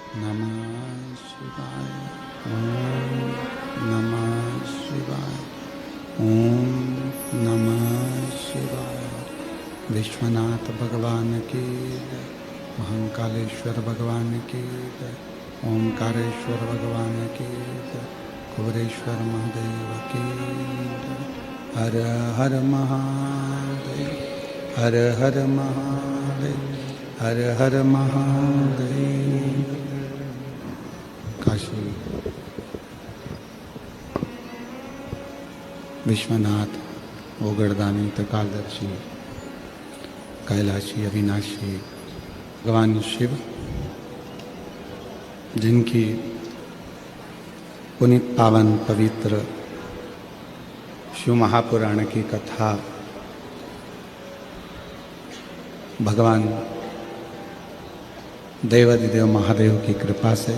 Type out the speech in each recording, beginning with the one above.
नमः शिवाय। ओम नमः शिवाय। ओम नमः शिवाय। विश्वनाथ भगवान की जय। महाकालेश्वर भगवान की जय। ओंकारेश्वर भगवान की जय। कुबेरेश्वर महादेव की जय। हर हर महादेव। हर हर महादेव। हर हर महादेव। काशी विश्वनाथ ओगड़दानी त्रिकालदर्शी कैलाशी अविनाशी भगवान शिव, जिनकी पुनीत पावन पवित्र शिव महापुराण की कथा भगवान देवाधिदेव महादेव की कृपा से,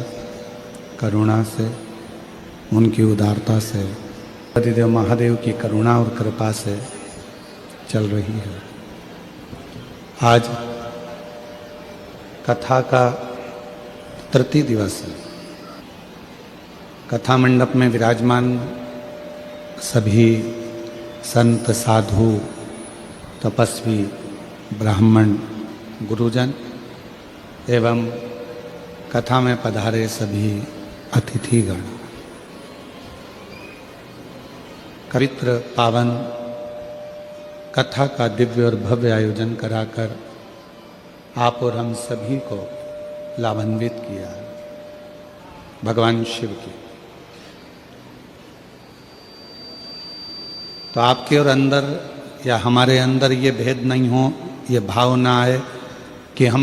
करुणा से, उनकी उदारता से, देवाधिदेव महादेव की करुणा और कृपा से चल रही है। आज कथा का तृतीय दिवस है। कथा मंडप में विराजमान सभी संत, साधु, तपस्वी, ब्राह्मण, गुरुजन एवं कथा में पधारे सभी अतिथिगण, पवित्र पावन कथा का दिव्य और भव्य आयोजन कराकर आप और हम सभी को लाभान्वित किया भगवान शिव की। तो आपके और अंदर या हमारे अंदर ये भेद नहीं हो, ये भाव ना आए कि हम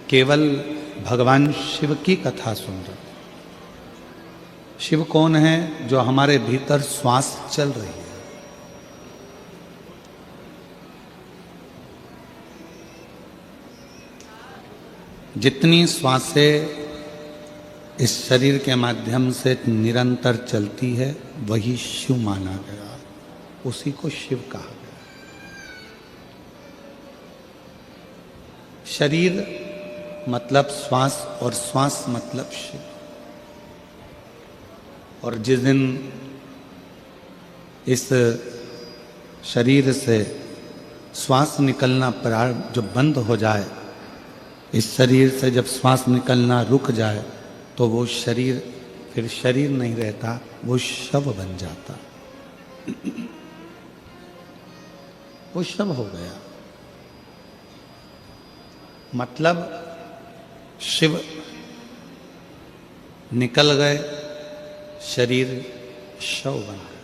केवल भगवान शिव की कथा सुन रहे। शिव कौन है? जो हमारे भीतर श्वास चल रही है। जितनी श्वासें इस शरीर के माध्यम से निरंतर चलती है वही शिव माना गया, उसी को शिव कहा गया। शरीर मतलब श्वास और श्वास मतलब शिव। और जिस दिन इस शरीर से श्वास निकलना प्रारंभ जो बंद हो जाए, इस शरीर से जब श्वास निकलना रुक जाए तो वो शरीर फिर शरीर नहीं रहता, वो शव बन जाता। वो शव हो गया। मतलब शिव निकल गए, शरीर शव बन गया।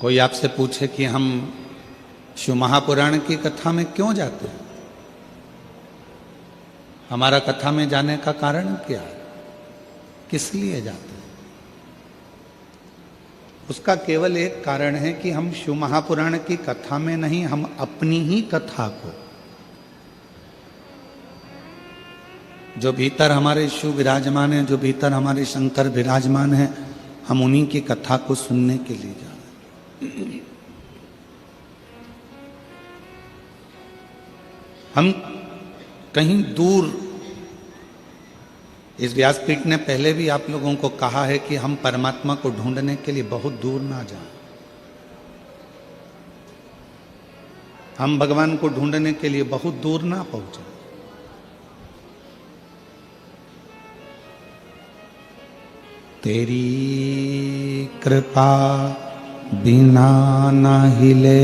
कोई आपसे पूछे कि हम शिव महापुराण की कथा में क्यों जाते हैं, हमारा कथा में जाने का कारण क्या है, किस लिए जाते हैं? उसका केवल एक कारण है कि हम शिव महापुराण की कथा में नहीं, हम अपनी ही कथा को, जो भीतर हमारे शिव विराजमान है, जो भीतर हमारे शंकर विराजमान है, हम उन्हीं की कथा को सुनने के लिए जा रहे हैं। हम कहीं दूर, इस व्यासपीठ ने पहले भी आप लोगों को कहा है कि हम परमात्मा को ढूंढने के लिए बहुत दूर ना जाएं। हम भगवान को ढूंढने के लिए बहुत दूर ना पहुंचे। तेरी कृपा बिना न हिले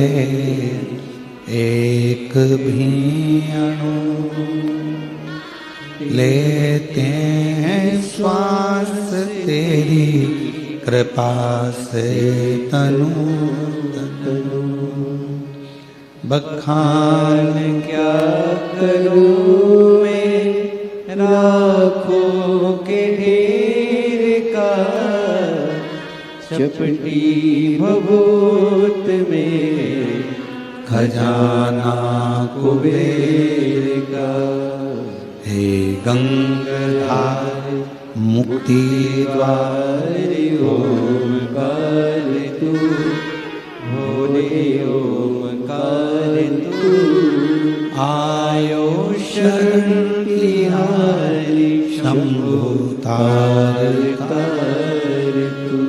एक भी अणु, लेते हैं श्वास तेरी कृपा से तनु तनु। बखान क्या करूं मैं राखों के ढेर का, चपटी भभूत में खजाना कुबेर का। हे गंगाधार मुक्ति द्वार ओमकार तू, भोले ओमकार तू, आयो शरण तिहारी शंभु तार तार तू।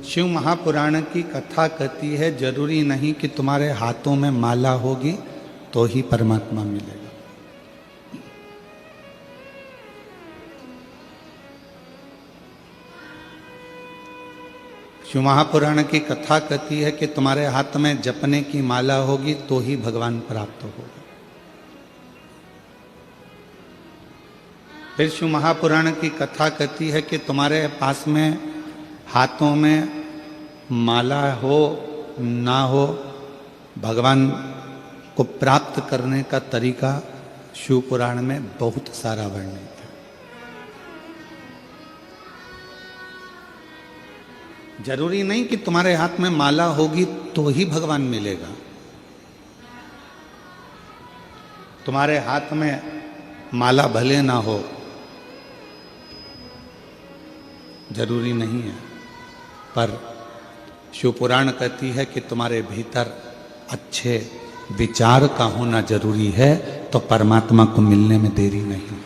शिव महापुराण की कथा कहती है जरूरी नहीं कि तुम्हारे हाथों में माला होगी तो ही परमात्मा मिलेगा। शिव महापुराण की कथा कहती है कि तुम्हारे हाथ में जपने की माला होगी तो ही भगवान प्राप्त होगा। फिर शिव महापुराण की कथा कहती है कि तुम्हारे पास में हाथों में माला हो ना हो, भगवान को प्राप्त करने का तरीका शिव पुराण में बहुत सारा वर्णित है। जरूरी नहीं कि तुम्हारे हाथ में माला होगी तो ही भगवान मिलेगा। तुम्हारे हाथ में माला भले ना हो, जरूरी नहीं है, पर शिव पुराण कहती है कि तुम्हारे भीतर अच्छे विचार का होना जरूरी है, तो परमात्मा को मिलने में देरी नहीं होती।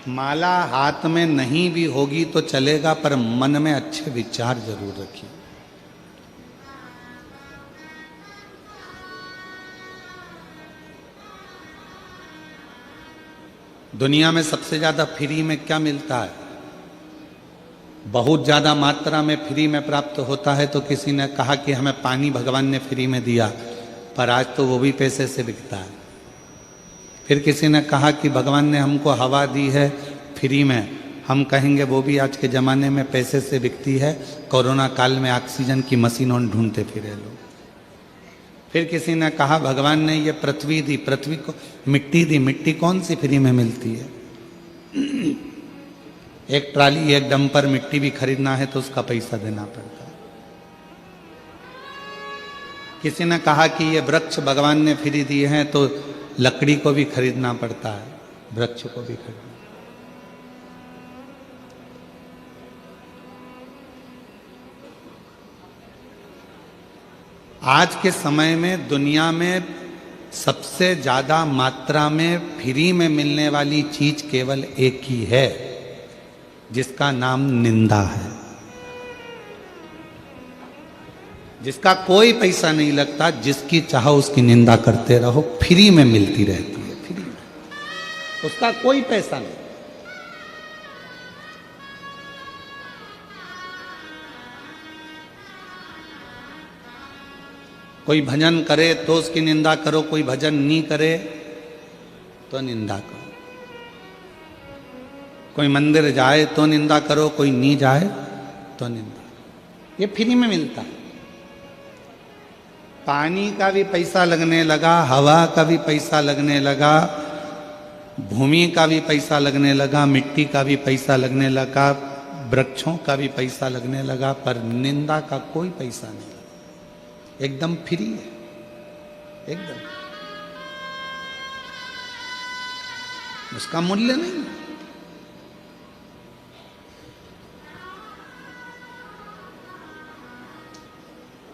माला हाथ में नहीं भी होगी तो चलेगा, पर मन में अच्छे विचार जरूर रखिए। दुनिया में सबसे ज्यादा फ्री में क्या मिलता है? बहुत ज्यादा मात्रा में फ्री में प्राप्त होता है। तो किसी ने कहा कि हमें पानी भगवान ने फ्री में दिया, पर आज तो वो भी पैसे से बिकता है। फिर किसी ने कहा कि भगवान ने हमको हवा दी है फ्री में, हम कहेंगे वो भी आज के ज़माने में पैसे से बिकती है। कोरोना काल में ऑक्सीजन की मशीनों ढूंढते फिरे लोग। फिर किसी ने कहा भगवान ने ये पृथ्वी दी, पृथ्वी को मिट्टी दी, मिट्टी कौन सी फ्री में मिलती है? एक ट्राली एक डंपर मिट्टी भी खरीदना है तो उसका पैसा देना पड़ता है। किसी ने कहा कि ये वृक्ष भगवान ने फ्री दिए हैं तो लकड़ी को भी खरीदना पड़ता है, वृक्ष को भी खरीदना। आज के समय में दुनिया में सबसे ज्यादा मात्रा में फ्री में मिलने वाली चीज केवल एक ही है, जिसका नाम निंदा है। जिसका कोई पैसा नहीं लगता, जिसकी चाहो उसकी निंदा करते रहो, फ्री में मिलती रहती है, फ्री में, उसका कोई पैसा नहीं। कोई भजन करे तो उसकी निंदा करो, कोई भजन नहीं करे तो निंदा करो। कोई मंदिर जाए तो निंदा करो, कोई नहीं जाए तो निंदा करो। ये फ्री में मिलता है। पानी का भी पैसा लगने लगा, हवा का भी पैसा लगने लगा, भूमि का भी पैसा लगने लगा, मिट्टी का भी पैसा लगने लगा, वृक्षों का भी पैसा लगने लगा, पर निंदा का कोई पैसा नहीं। एकदम फ्री है, एकदम, उसका मूल्य नहीं।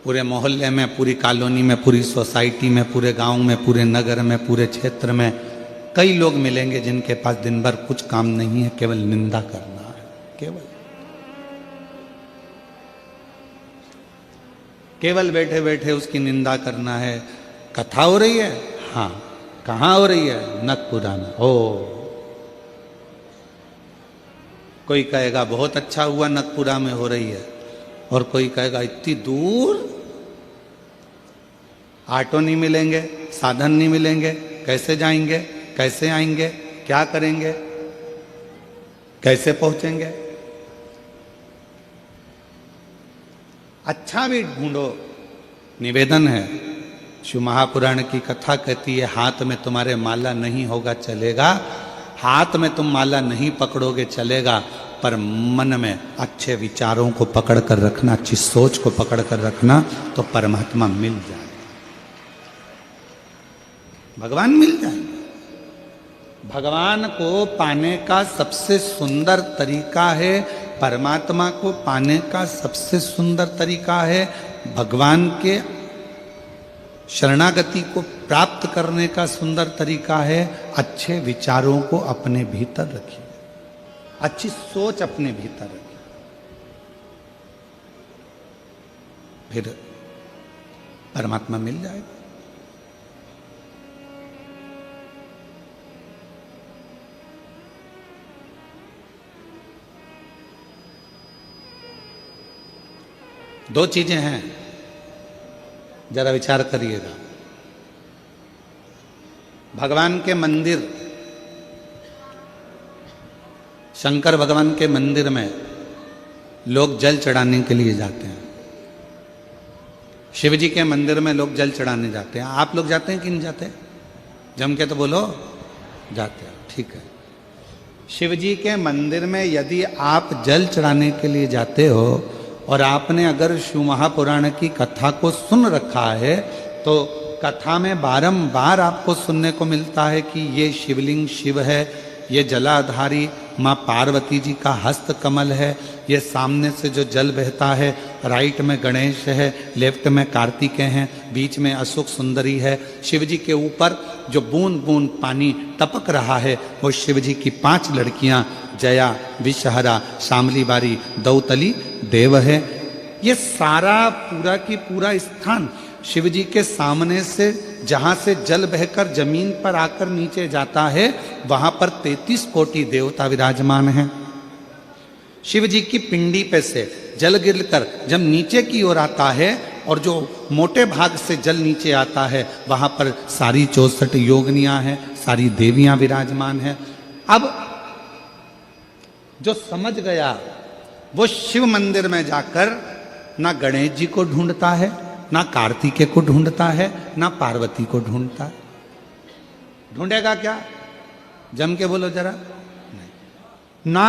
पूरे मोहल्ले में, पूरी कॉलोनी में, पूरी सोसाइटी में, पूरे गांव में, पूरे नगर में, पूरे क्षेत्र में कई लोग मिलेंगे जिनके पास दिन भर कुछ काम नहीं है, केवल निंदा करना है। केवल बैठे बैठे उसकी निंदा करना है। कथा हो रही है, हाँ, कहाँ हो रही है? नकपुरा में। ओ, कोई कहेगा बहुत अच्छा हुआ नकपुरा में हो रही है, और कोई कहेगा इतनी दूर ऑटो नहीं मिलेंगे, साधन नहीं मिलेंगे, कैसे जाएंगे, कैसे आएंगे, क्या करेंगे, कैसे पहुंचेंगे? अच्छा भी ढूंढो। निवेदन है, शिव महापुराण की कथा कहती है हाथ में तुम्हारे माला नहीं होगा चलेगा, हाथ में तुम माला नहीं पकड़ोगे चलेगा, पर मन में अच्छे विचारों को पकड़ कर रखना, अच्छी सोच को पकड़ कर रखना, तो परमात्मा मिल जाए, भगवान मिल जाएंगे। भगवान को पाने का सबसे सुंदर तरीका है, परमात्मा को पाने का सबसे सुंदर तरीका है भगवान के शरणागति को प्राप्त करने का सुंदर तरीका है अच्छे विचारों को अपने भीतर रखिए, अच्छी सोच अपने भीतर रखिए, फिर परमात्मा मिल जाएगा। दो चीजें हैं, जरा विचार करिएगा। भगवान के मंदिर, शंकर भगवान के मंदिर में लोग जल चढ़ाने के लिए जाते हैं। शिव जी के मंदिर में लोग जल चढ़ाने जाते हैं। आप लोग जाते हैं कि नहीं जाते? जम के तो बोलो, जाते हैं। ठीक है। शिव जी के मंदिर में यदि आप जल चढ़ाने के लिए जाते हो और आपने अगर शिव महापुराण की कथा को सुन रखा है तो कथा में बारंबार आपको सुनने को मिलता है कि ये शिवलिंग शिव है, ये जलाधारी माँ पार्वती जी का हस्त कमल है, ये सामने से जो जल बहता है, राइट में गणेश है, लेफ्ट में कार्तिकेय हैं, बीच में अशोक सुंदरी है। शिव जी के ऊपर जो बूंद बूंद पानी टपक रहा है वो शिव जी की 5 लड़कियां जया, विषहरा, शामली बारी, दौतली देव है। ये सारा पूरा की पूरा स्थान शिव जी के सामने से जहां से जल बहकर जमीन पर आकर नीचे जाता है वहां पर 33 कोटि देवता विराजमान हैं। शिव जी की पिंडी पे से जल गिरकर जब नीचे की ओर आता है और जो मोटे भाग से जल नीचे आता है वहां पर सारी 64 योगिनियां हैं, सारी देवियां विराजमान हैं। अब जो समझ गया वो शिव मंदिर में जाकर ना गणेश जी को ढूंढता है, ना कार्तिकेय को ढूंढता है, ना पार्वती को ढूंढता है। ढूंढेगा क्या? जम के बोलो जरा। नहीं, ना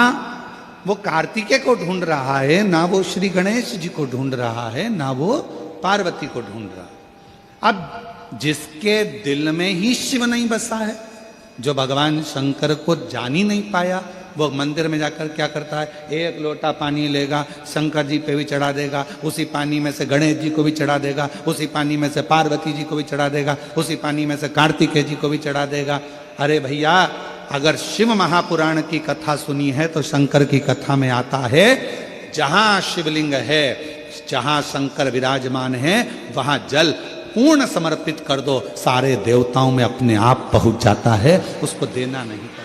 वो कार्तिकेय को ढूंढ रहा है, ना वो श्री गणेश जी को ढूंढ रहा है, ना वो पार्वती को ढूंढ रहा है। अब जिसके दिल में ही शिव नहीं बसा है, जो भगवान शंकर को जान ही नहीं पाया, वो मंदिर में जाकर क्या करता है? एक लोटा पानी लेगा, शंकर जी पे भी चढ़ा देगा, उसी पानी में से गणेश जी को भी चढ़ा देगा, उसी पानी में से पार्वती जी को भी चढ़ा देगा, उसी पानी में से कार्तिकेय जी को भी चढ़ा देगा। अरे भैया, अगर शिव महापुराण की कथा सुनी है तो शंकर की कथा में आता है जहां शिवलिंग है, जहां शंकर विराजमान है, वहां जल पूर्ण समर्पित कर दो, सारे देवताओं में अपने आप पहुंच जाता है। उसको देना नहीं पड़ता,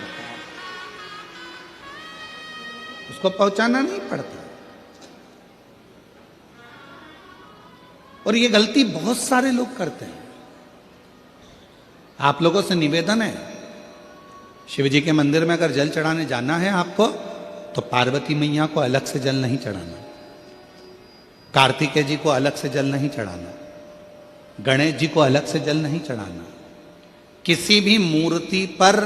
उसको पहुंचाना नहीं पड़ता। और ये गलती बहुत सारे लोग करते हैं। आप लोगों से निवेदन है, शिव जी के मंदिर में अगर जल चढ़ाने जाना है आपको तो पार्वती मैया को अलग से जल नहीं चढ़ाना, कार्तिकेय जी को अलग से जल नहीं चढ़ाना, गणेश जी को अलग से जल नहीं चढ़ाना। किसी भी मूर्ति पर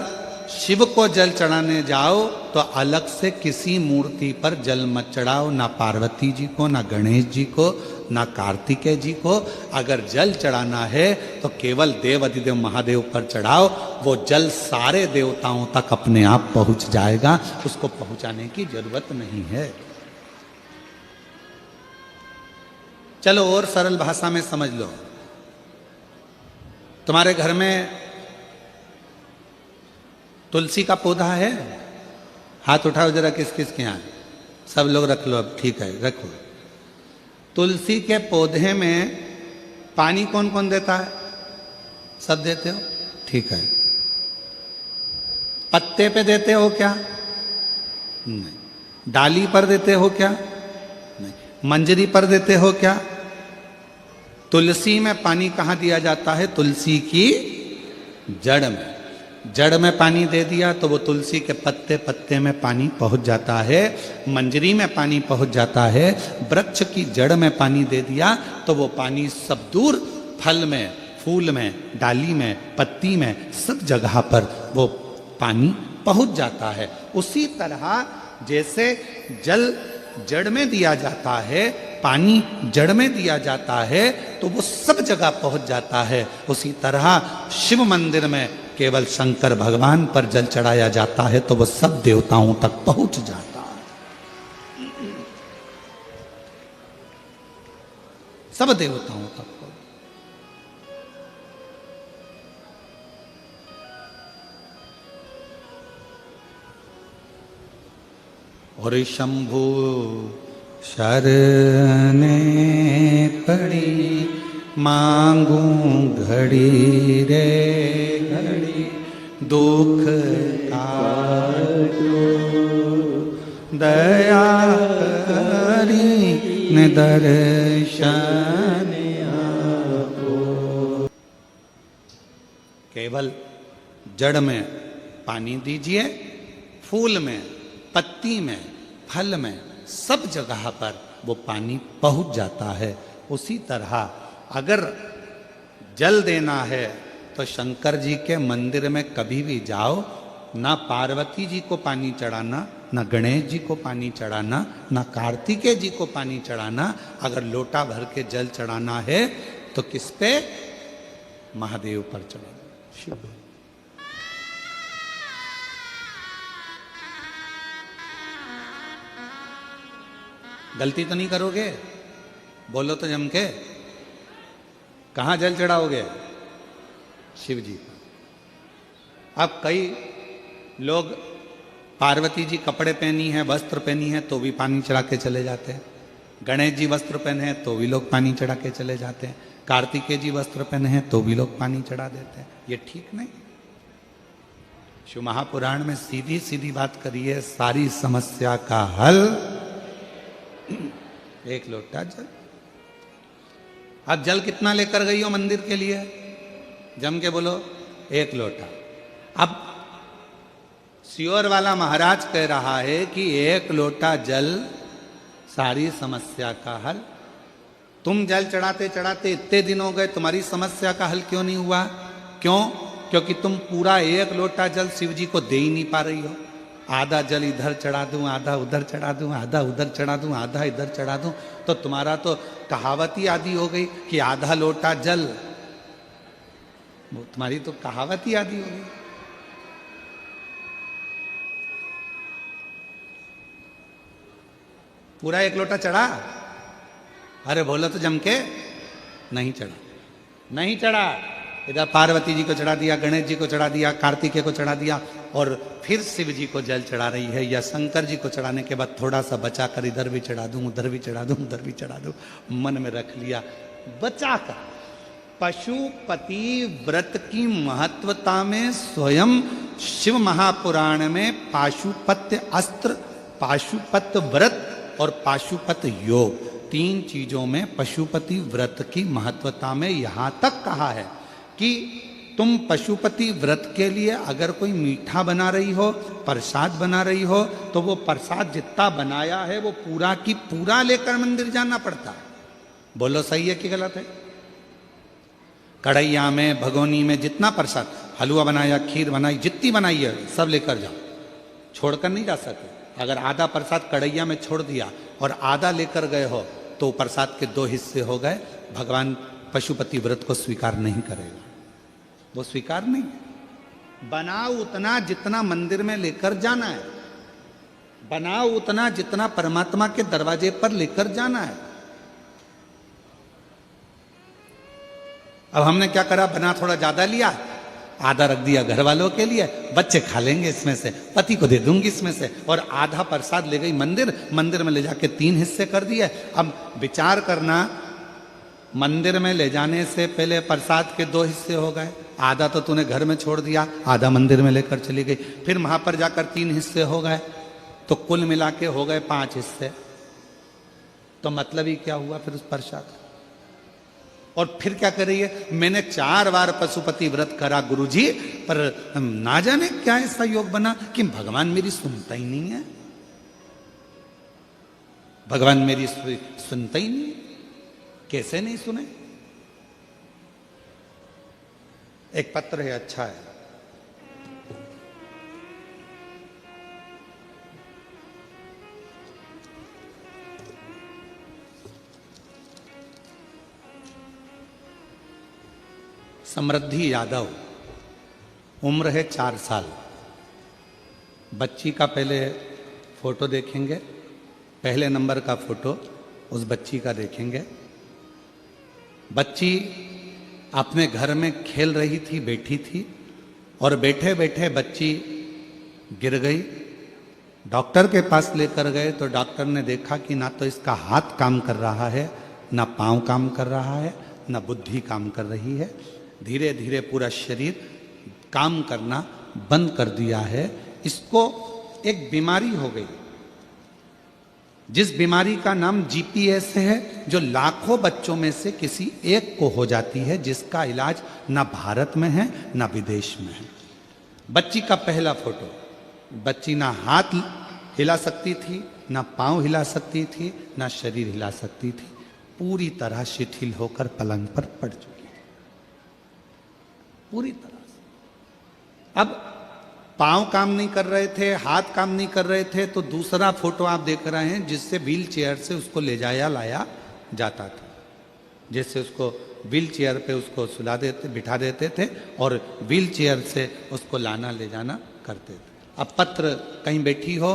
शिव को जल चढ़ाने जाओ तो अलग से किसी मूर्ति पर जल मत चढ़ाओ, ना पार्वती जी को, ना गणेश जी को, ना कार्तिकेय जी को। अगर जल चढ़ाना है तो केवल देव अधिदेव महादेव पर चढ़ाओ, वो जल सारे देवताओं तक अपने आप पहुंच जाएगा, उसको पहुंचाने की जरूरत नहीं है। चलो और सरल भाषा में समझ लो। तुम्हारे घर में तुलसी का पौधा है? हाथ उठाओ जरा, किस किस के यहाँ? सब लोग रख लो। अब ठीक है, रखो। तुलसी के पौधे में पानी कौन कौन देता है? सब देते हो? ठीक है। पत्ते पे देते हो क्या? नहीं। डाली पर देते हो क्या? नहीं। मंजरी पर देते हो क्या? तुलसी में पानी कहाँ दिया जाता है? तुलसी की जड़ में। जड़ में पानी दे दिया तो वो तुलसी के पत्ते पत्ते में पानी पहुंच जाता है, मंजरी में पानी पहुंच जाता है। वृक्ष की जड़ में पानी दे दिया तो वो पानी सब दूर फल में, फूल में, डाली में, पत्ती में, सब जगह पर वो पानी पहुंच जाता है। उसी तरह जैसे जल जड़ में दिया जाता है, पानी जड़ में दिया जाता है तो वो सब जगह पहुंच जाता है। उसी तरह शिव मंदिर में केवल शंकर भगवान पर जल चढ़ाया जाता है तो वो सब देवताओं तक पहुंच जाता है, सब देवताओं तक। और शंभु शरणे पड़ी मांगू घड़ी रे घड़ी दुख काटो दया करी न दर्शन आपो। केवल जड़ में पानी दीजिए, फूल में, पत्ती में, फल में, सब जगह पर वो पानी पहुंच जाता है। उसी तरह अगर जल देना है तो शंकर जी के मंदिर में कभी भी जाओ, ना पार्वती जी को पानी चढ़ाना, ना गणेश जी को पानी चढ़ाना, ना कार्तिकेय जी को पानी चढ़ाना। अगर लोटा भर के जल चढ़ाना है तो किस पे? महादेव पर चढ़ाना, शिव। गलती तो नहीं करोगे? बोलो तो जम के। कहाँ जल चढ़ाओगे? शिव जी पर। अब कई लोग पार्वती जी कपड़े पहनी है, वस्त्र पहनी है, तो भी पानी चढ़ा के चले जाते हैं। गणेश जी वस्त्र पहने हैं तो भी लोग पानी चढ़ा के चले जाते हैं। कार्तिकेय जी वस्त्र पहने हैं तो भी लोग पानी चढ़ा देते हैं। ये ठीक नहीं। शिव महापुराण में सीधी सीधी बात करिए, सारी समस्या का हल एक लोटा जल। अब जल कितना लेकर गई हो मंदिर के लिए? जम के बोलो, एक लोटा। अब सियोर वाला महाराज कह रहा है कि एक लोटा जल सारी समस्या का हल। तुम जल चढ़ाते चढ़ाते इतने दिन हो गए, तुम्हारी समस्या का हल क्यों नहीं हुआ? क्यों? क्योंकि तुम पूरा एक लोटा जल शिव जी को दे ही नहीं पा रही हो। आधा जल इधर चढ़ा दूं, आधा उधर चढ़ा दूं, आधा उधर चढ़ा दूं, आधा इधर चढ़ा दूं, तो तुम्हारा तो कहावत ही आदि हो गई कि आधा लोटा जल। वो तुम्हारी तो कहावत ही आदि हो गई। पूरा एक लोटा चढ़ा? अरे बोलो तो जम के। नहीं चढ़ा, नहीं चढ़ा। इधर पार्वती जी को चढ़ा दिया, गणेश जी को चढ़ा दिया, कार्तिकेय को चढ़ा दिया, और फिर शिव जी को जल चढ़ा रही है। या शंकर जी को चढ़ाने के बाद थोड़ा सा बचा कर इधर भी चढ़ा दूं, उधर भी चढ़ा दूं, उधर भी चढ़ा दूं, मन में रख लिया बचा कर। पशुपति व्रत की महत्वता में स्वयं शिव महापुराण में पाशुपत्य अस्त्र, पाशुपत्य व्रत और पाशुपत्य योग, तीन चीजों में पशुपति व्रत की महत्वता में यहां तक कहा है कि तुम पशुपति व्रत के लिए अगर कोई मीठा बना रही हो, प्रसाद बना रही हो, तो वो प्रसाद जितना बनाया है वो पूरा की पूरा लेकर मंदिर जाना पड़ता है। बोलो सही है कि गलत है? कढ़ैया में, भगोनी में जितना प्रसाद, हलवा बनाया, खीर बनाई, जितनी बनाई है सब लेकर जाओ, छोड़कर नहीं जा सकते। अगर आधा प्रसाद कढ़ैया में छोड़ दिया और आधा लेकर गए हो तो प्रसाद के दो हिस्से हो गए। भगवान पशुपति व्रत को स्वीकार नहीं करेगा, वो स्वीकार नहीं। बनाओ उतना जितना मंदिर में लेकर जाना है, बनाओ उतना जितना परमात्मा के दरवाजे पर लेकर जाना है। अब हमने क्या करा, बना थोड़ा ज्यादा लिया, आधा रख दिया घर वालों के लिए, बच्चे खा लेंगे इसमें से, पति को दे दूंगी इसमें से, और आधा प्रसाद ले गई मंदिर, मंदिर में ले जाके 3 हिस्से कर दिए। अब विचार करना, मंदिर में ले जाने से पहले प्रसाद के 2 हिस्से हो गए, आधा तो तूने घर में छोड़ दिया, आधा मंदिर में लेकर चली गई, फिर वहां पर जाकर 3 हिस्से हो गए, तो कुल मिला के हो गए 5 हिस्से। तो मतलब ही क्या हुआ फिर उस प्रसाद? और फिर क्या कर रही है, मैंने 4 बार पशुपति व्रत करा गुरुजी, पर ना जाने क्या ऐसा योग बना कि भगवान मेरी सुनता ही नहीं है, भगवान मेरी सुनता ही नहीं। कैसे नहीं सुने? एक पत्र है, अच्छा है, समृद्धि यादव, उम्र है 4 साल। बच्ची का पहले फोटो देखेंगे, पहले नंबर का फोटो उस बच्ची का देखेंगे। बच्ची अपने घर में खेल रही थी, बैठी थी, और बैठे बैठे बच्ची गिर गई, डॉक्टर के पास लेकर गए तो डॉक्टर ने देखा कि ना तो इसका हाथ काम कर रहा है, ना पांव काम कर रहा है, ना बुद्धि काम कर रही है। धीरे धीरे पूरा शरीर काम करना बंद कर दिया है। इसको एक बीमारी हो गई, जिस बीमारी का नाम जीपीएस है, जो लाखों बच्चों में से किसी एक को हो जाती है, जिसका इलाज ना भारत में है ना विदेश में है। बच्ची का पहला फोटो, बच्ची ना हाथ हिला सकती थी, ना पांव हिला सकती थी, ना शरीर हिला सकती थी, पूरी तरह शिथिल होकर पलंग पर पड़ चुकी थी, पूरी तरह से। अब पांव काम नहीं कर रहे थे, हाथ काम नहीं कर रहे थे, तो दूसरा फोटो आप देख रहे हैं जिससे व्हील चेयर से उसको ले जाया लाया जाता था। जैसे उसको व्हील चेयर पे उसको सुला देते, बिठा देते थे और व्हील चेयर से उसको लाना ले जाना करते थे। अब पत्र कहीं बैठी हो,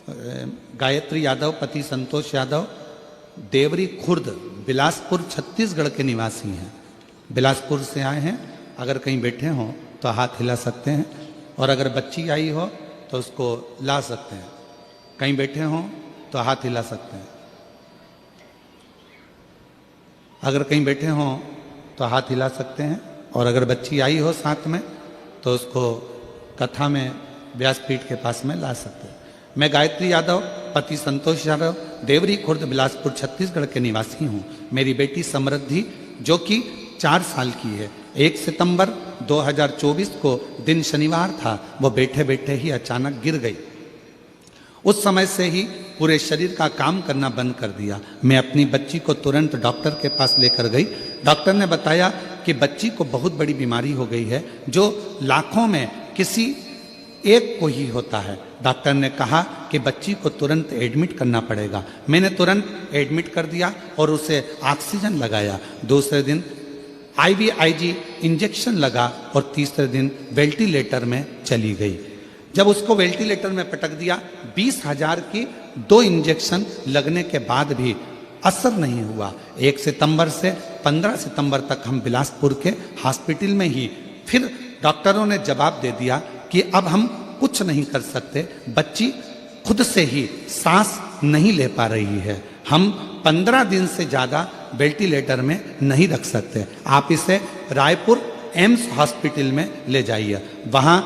गायत्री यादव पति संतोष यादव देवरी खुर्द बिलासपुर छत्तीसगढ़ के निवासी हैं, बिलासपुर से आए हैं। अगर कहीं बैठे हों तो हाथ हिला सकते हैं, और अगर बच्ची आई हो तो उसको ला सकते हैं। कहीं बैठे हों तो हाथ हिला सकते हैं, अगर कहीं बैठे हों तो हाथ हिला सकते हैं, और अगर बच्ची आई हो साथ में तो उसको कथा में व्यासपीठ के पास में ला सकते हैं। मैं गायत्री यादव पति संतोष यादव देवरी खुर्द बिलासपुर छत्तीसगढ़ के निवासी हूँ। मेरी बेटी समृद्धि जो कि 4 साल की है, 1 सितंबर 2024 को दिन शनिवार था, वो बैठे बैठे ही अचानक गिर गई। उस समय से ही पूरे शरीर का काम करना बंद कर दिया। मैं अपनी बच्ची को तुरंत डॉक्टर के पास लेकर गई। डॉक्टर ने बताया कि बच्ची को बहुत बड़ी बीमारी हो गई है, जो लाखों में किसी एक को ही होता है। डॉक्टर ने कहा कि बच्ची को तुरंत एडमिट करना पड़ेगा। मैंने तुरंत एडमिट कर दिया और उसे ऑक्सीजन लगाया। दूसरे दिन IVIG इंजेक्शन लगा और तीसरे दिन वेंटिलेटर में चली गई। जब उसको वेंटिलेटर में पटक दिया, 20,000 की 2 इंजेक्शन लगने के बाद भी असर नहीं हुआ। 1 सितंबर से 15 सितंबर तक हम बिलासपुर के हॉस्पिटल में ही, फिर डॉक्टरों ने जवाब दे दिया कि अब हम कुछ नहीं कर सकते, बच्ची खुद से ही सांस नहीं ले पा रही है, हम 15 दिन से ज़्यादा वेंटिलेटर में नहीं रख सकते, आप इसे रायपुर एम्स हॉस्पिटल में ले जाइए। वहाँ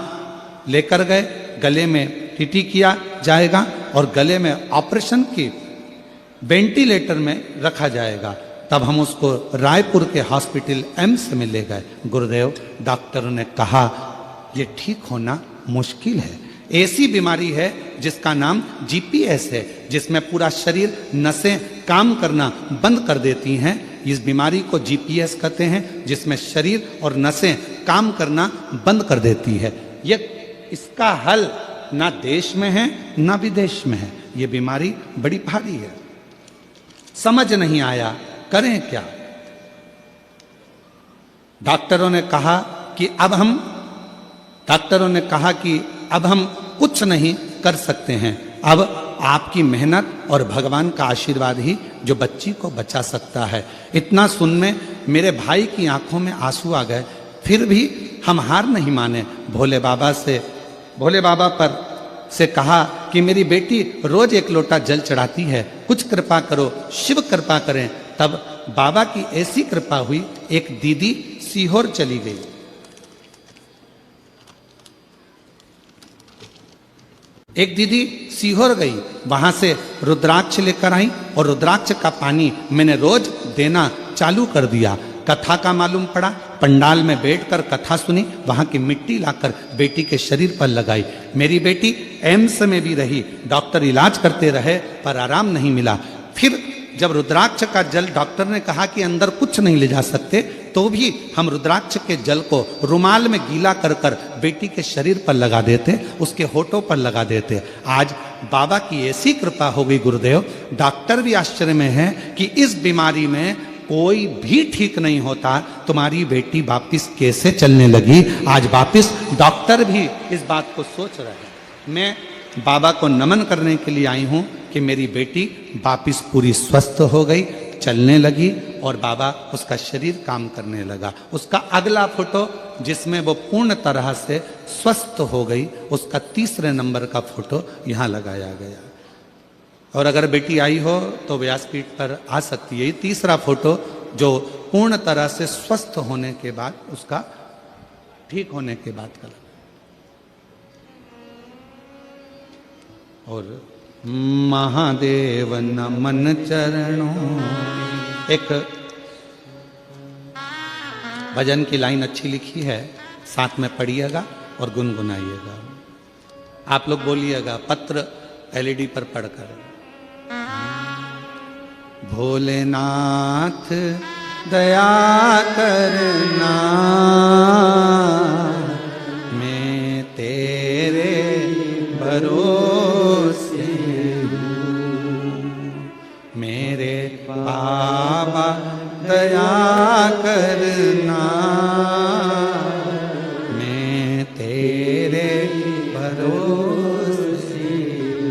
लेकर गए, गले में टीटी किया जाएगा और गले में ऑपरेशन की वेंटिलेटर में रखा जाएगा। तब हम उसको रायपुर के हॉस्पिटल एम्स में ले गए। गुरुदेव, डॉक्टरों ने कहा ये ठीक होना मुश्किल है, ऐसी बीमारी है जिसका नाम जीपीएस है, जिसमें पूरा शरीर नसें काम करना बंद कर देती हैं। इस बीमारी को जीपीएस कहते हैं, जिसमें शरीर और नसें काम करना बंद कर देती है। ये इसका हल ना देश में है ना विदेश में है। ये बीमारी बड़ी भारी है, समझ नहीं आया करें क्या। डॉक्टरों ने कहा कि अब हम कुछ नहीं कर सकते हैं। अब आपकी मेहनत और भगवान का आशीर्वाद ही जो बच्ची को बचा सकता है। इतना सुन में मेरे भाई की आंखों में आंसू आ गए। फिर भी हम हार नहीं माने। भोले बाबा पर से कहा कि मेरी बेटी रोज 1 लोटा जल चढ़ाती है, कुछ कृपा करो, शिव कृपा करें। तब बाबा की ऐसी कृपा हुई, एक दीदी सीहोर चली गई। एक दीदी सीहोर गई, वहां से रुद्राक्ष लेकर आई और रुद्राक्ष का पानी मैंने रोज देना चालू कर दिया। कथा का मालूम पड़ा, पंडाल में बैठकर कथा सुनी, वहां की मिट्टी लाकर बेटी के शरीर पर लगाई। मेरी बेटी एम्स में भी रही, डॉक्टर इलाज करते रहे पर आराम नहीं मिला। फिर जब रुद्राक्ष का जल डॉक्टर ने कहा कि अंदर कुछ नहीं ले जा सकते, तो भी हम रुद्राक्ष के जल को रुमाल में गीला कर कर बेटी के शरीर पर लगा देते, उसके होठों पर लगा देते। आज बाबा की ऐसी कृपा हो गई गुरुदेव, डॉक्टर भी आश्चर्य में है कि इस बीमारी में कोई भी ठीक नहीं होता, तुम्हारी बेटी वापिस कैसे चलने लगी। आज वापिस डॉक्टर भी इस बात को सोच रहे हैं। मैं बाबा को नमन करने के लिए आई हूँ कि मेरी बेटी वापिस पूरी स्वस्थ हो गई। चलने लगी और बाबा उसका शरीर काम करने लगा। उसका अगला फोटो जिसमें वो पूर्ण तरह से स्वस्थ हो गई, उसका तीसरे नंबर का फोटो यहाँ लगाया गया। और अगर बेटी आई हो तो व्यासपीठ पर आ सकती है। ये तीसरा फोटो जो पूर्ण तरह से स्वस्थ होने के बाद, उसका ठीक होने के बाद का। और महादेव नमन चरणों, एक भजन की लाइन अच्छी लिखी है, साथ में पढ़िएगा और गुनगुनाइएगा। आप लोग बोलिएगा पत्र एलईडी पर पढ़कर। भोलेनाथ दया करना, मैं तेरे भरोसे हूँ। मेरे बाबा दया करना, मैं तेरे भरोसे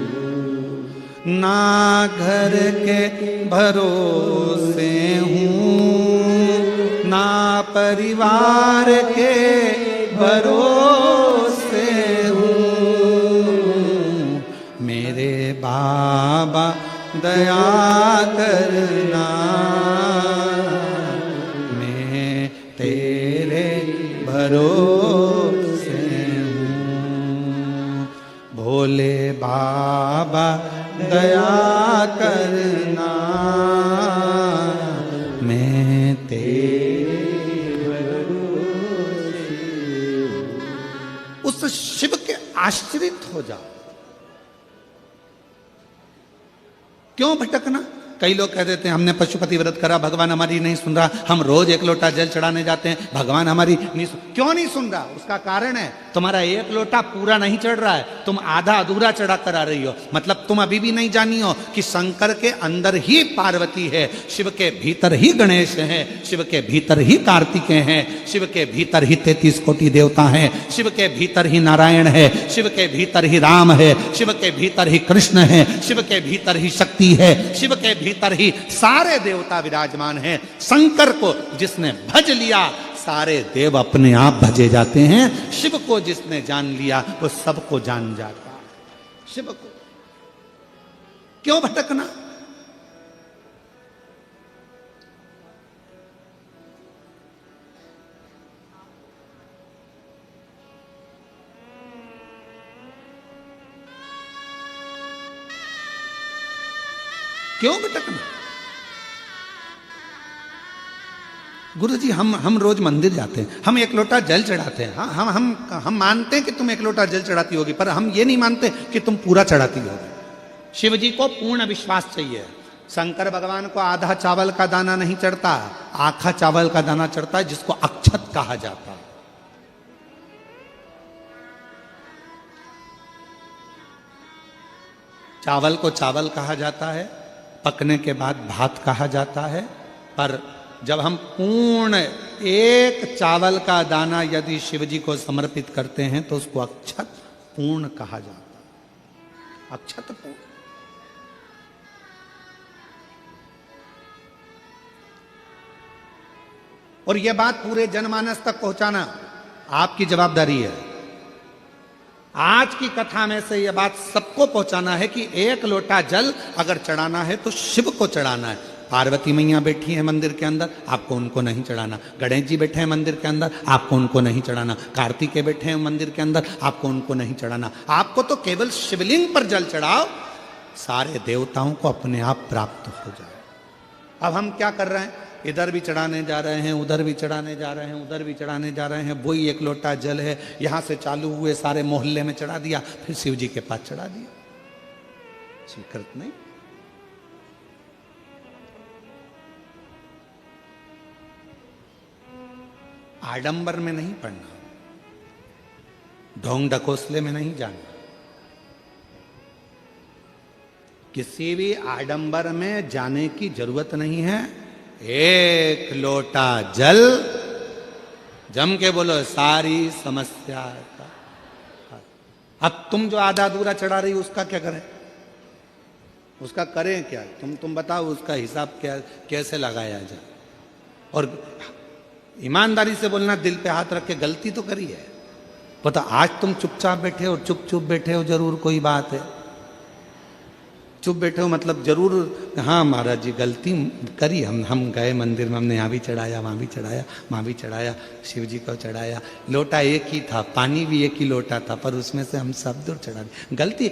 हूँ। ना घर के भरोसे हूँ, ना परिवार के भरोसे हूँ। मेरे बाबा दया करना, मैं तेरे भरोसे हूँ। भोले बाबा दया करना, मैं तेरे भरोसे हूँ। उस शिव के आश्रित हो जाओ। क्यों भटकना? कई लोग कह देते हैं हमने पशुपति व्रत करा, भगवान हमारी नहीं सुन रहा, हम रोज 1 लोटा जल चढ़ाने जाते हैं, भगवान हमारी नहीं सुन। क्यों नहीं सुन रहा? उसका कारण है तुम्हारा 1 लोटा पूरा नहीं चढ़ रहा है, तुम आधा अधूरा चढ़ा कर आ रही हो। मतलब तुम अभी भी नहीं जानी हो कि शंकर के अंदर ही पार्वती है, शिव के भीतर ही गणेश है, शिव के भीतर ही कार्तिकेय हैं, शिव के भीतर ही 33 कोटि देवता हैं, शिव के भीतर ही नारायण है, शिव के भीतर ही राम है, शिव के भीतर ही कृष्ण है, शिव के भीतर ही शक्ति है, शिव के भीतर ही सारे देवता विराजमान हैं। शंकर को जिसने भज लिया, सारे देव अपने आप भजे जाते हैं। शिव को जिसने जान लिया, वो सबको जान जाता है। शिव को क्यों भटकना? क्यों भटकना? गुरु जी हम रोज मंदिर जाते हैं, हम 1 लोटा जल चढ़ाते हैं। हाँ, हम मानते हैं कि तुम 1 लोटा जल चढ़ाती होगी, पर हम ये नहीं मानते कि तुम पूरा चढ़ाती होगी। शिव जी को पूर्ण विश्वास चाहिए। शंकर भगवान को आधा चावल का दाना नहीं चढ़ता, आधा चावल का दाना चढ़ता है, जिसको अक्षत कहा जाता है। चावल को चावल कहा जाता है, पकने के बाद भात कहा जाता है। पर जब हम पूर्ण 1 चावल का दाना यदि शिव जी को समर्पित करते हैं तो उसको अक्षत पूर्ण कहा जाता है। अक्षत पूर्ण। और यह बात पूरे जनमानस तक पहुंचाना आपकी जवाबदारी है। आज की कथा में से यह बात सबको पहुंचाना है कि 1 लोटा जल अगर चढ़ाना है तो शिव को चढ़ाना है। पार्वती मैया बैठी है मंदिर के अंदर, आपको उनको नहीं चढ़ाना। गणेश जी बैठे हैं मंदिर के अंदर, आपको उनको नहीं चढ़ाना। कार्तिकेय बैठे हैं मंदिर के अंदर, आपको उनको नहीं चढ़ाना। आपको तो केवल शिवलिंग पर जल चढ़ाओ, सारे देवताओं को अपने आप प्राप्त हो जाए। अब हम क्या कर रहे हैं? इधर भी चढ़ाने जा रहे हैं, उधर भी चढ़ाने जा रहे हैं, उधर भी चढ़ाने जा रहे हैं। वही 1 लोटा जल है, यहां से चालू हुए सारे मोहल्ले में चढ़ा दिया, फिर शिव जी के पास चढ़ा दिया। स्वीकृत नहीं। आडंबर में नहीं पड़ना, ढोंग ढकोसले में नहीं जाना। किसी भी आडंबर में जाने की जरूरत नहीं है। 1 लोटा जल, जम के बोलो, सारी समस्या का। अब तुम जो आधा अधूरा चढ़ा रही हो उसका क्या करें? उसका करें क्या? तुम बताओ उसका हिसाब क्या कैसे लगाया जाए। और ईमानदारी से बोलना, दिल पे हाथ रख के, गलती तो करी है। पता आज तुम चुपचाप बैठे हो, चुप बैठे हो, जरूर कोई बात है। चुप बैठे हो मतलब जरूर, हाँ महाराज जी गलती करी, हम गए मंदिर में, हमने यहाँ भी चढ़ाया, वहाँ भी चढ़ाया, वहाँ भी चढ़ाया, शिव जी को चढ़ाया, लोटा एक ही था, पानी भी एक ही लोटा था, पर उसमें से हम सब दूर चढ़ा दिए, गलती।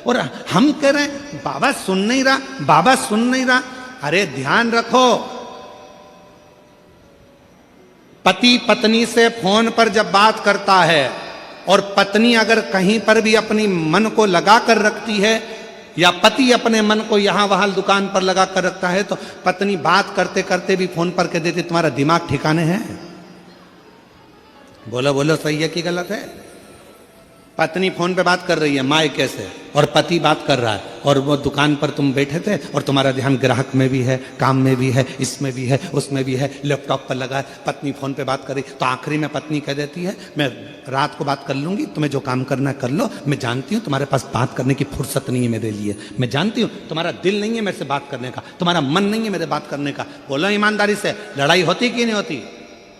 और हम कह रहे हैं बाबा सुन नहीं रहा, बाबा सुन नहीं रहा। अरे ध्यान रखो, पति पत्नी से फोन पर जब बात करता है और पत्नी अगर कहीं पर भी अपनी मन को लगा कर रखती है, या पति अपने मन को यहां वहां दुकान पर लगा कर रखता है, तो पत्नी बात करते करते भी फोन पर कह देती तुम्हारा दिमाग ठिकाने है? बोलो बोलो, सही है कि गलत है? पत्नी फोन पे बात कर रही है मायके से, और पति बात कर रहा है, और वो दुकान पर तुम बैठे थे और तुम्हारा ध्यान ग्राहक में भी है, काम में भी है, इसमें भी है, उसमें भी है, लैपटॉप पर लगा है, पत्नी फोन पे बात कर रही, तो आखिरी में पत्नी कह देती है मैं रात को बात कर लूंगी, तुम्हें जो काम करना है कर लो, मैं जानती हूँ तुम्हारे पास बात करने की फुर्सत नहीं है मेरे लिए, मैं जानती हूँ तुम्हारा दिल नहीं है मेरे से बात करने का, तुम्हारा मन नहीं है मेरे बात करने का। बोलो ईमानदारी से, लड़ाई होती कि नहीं होती?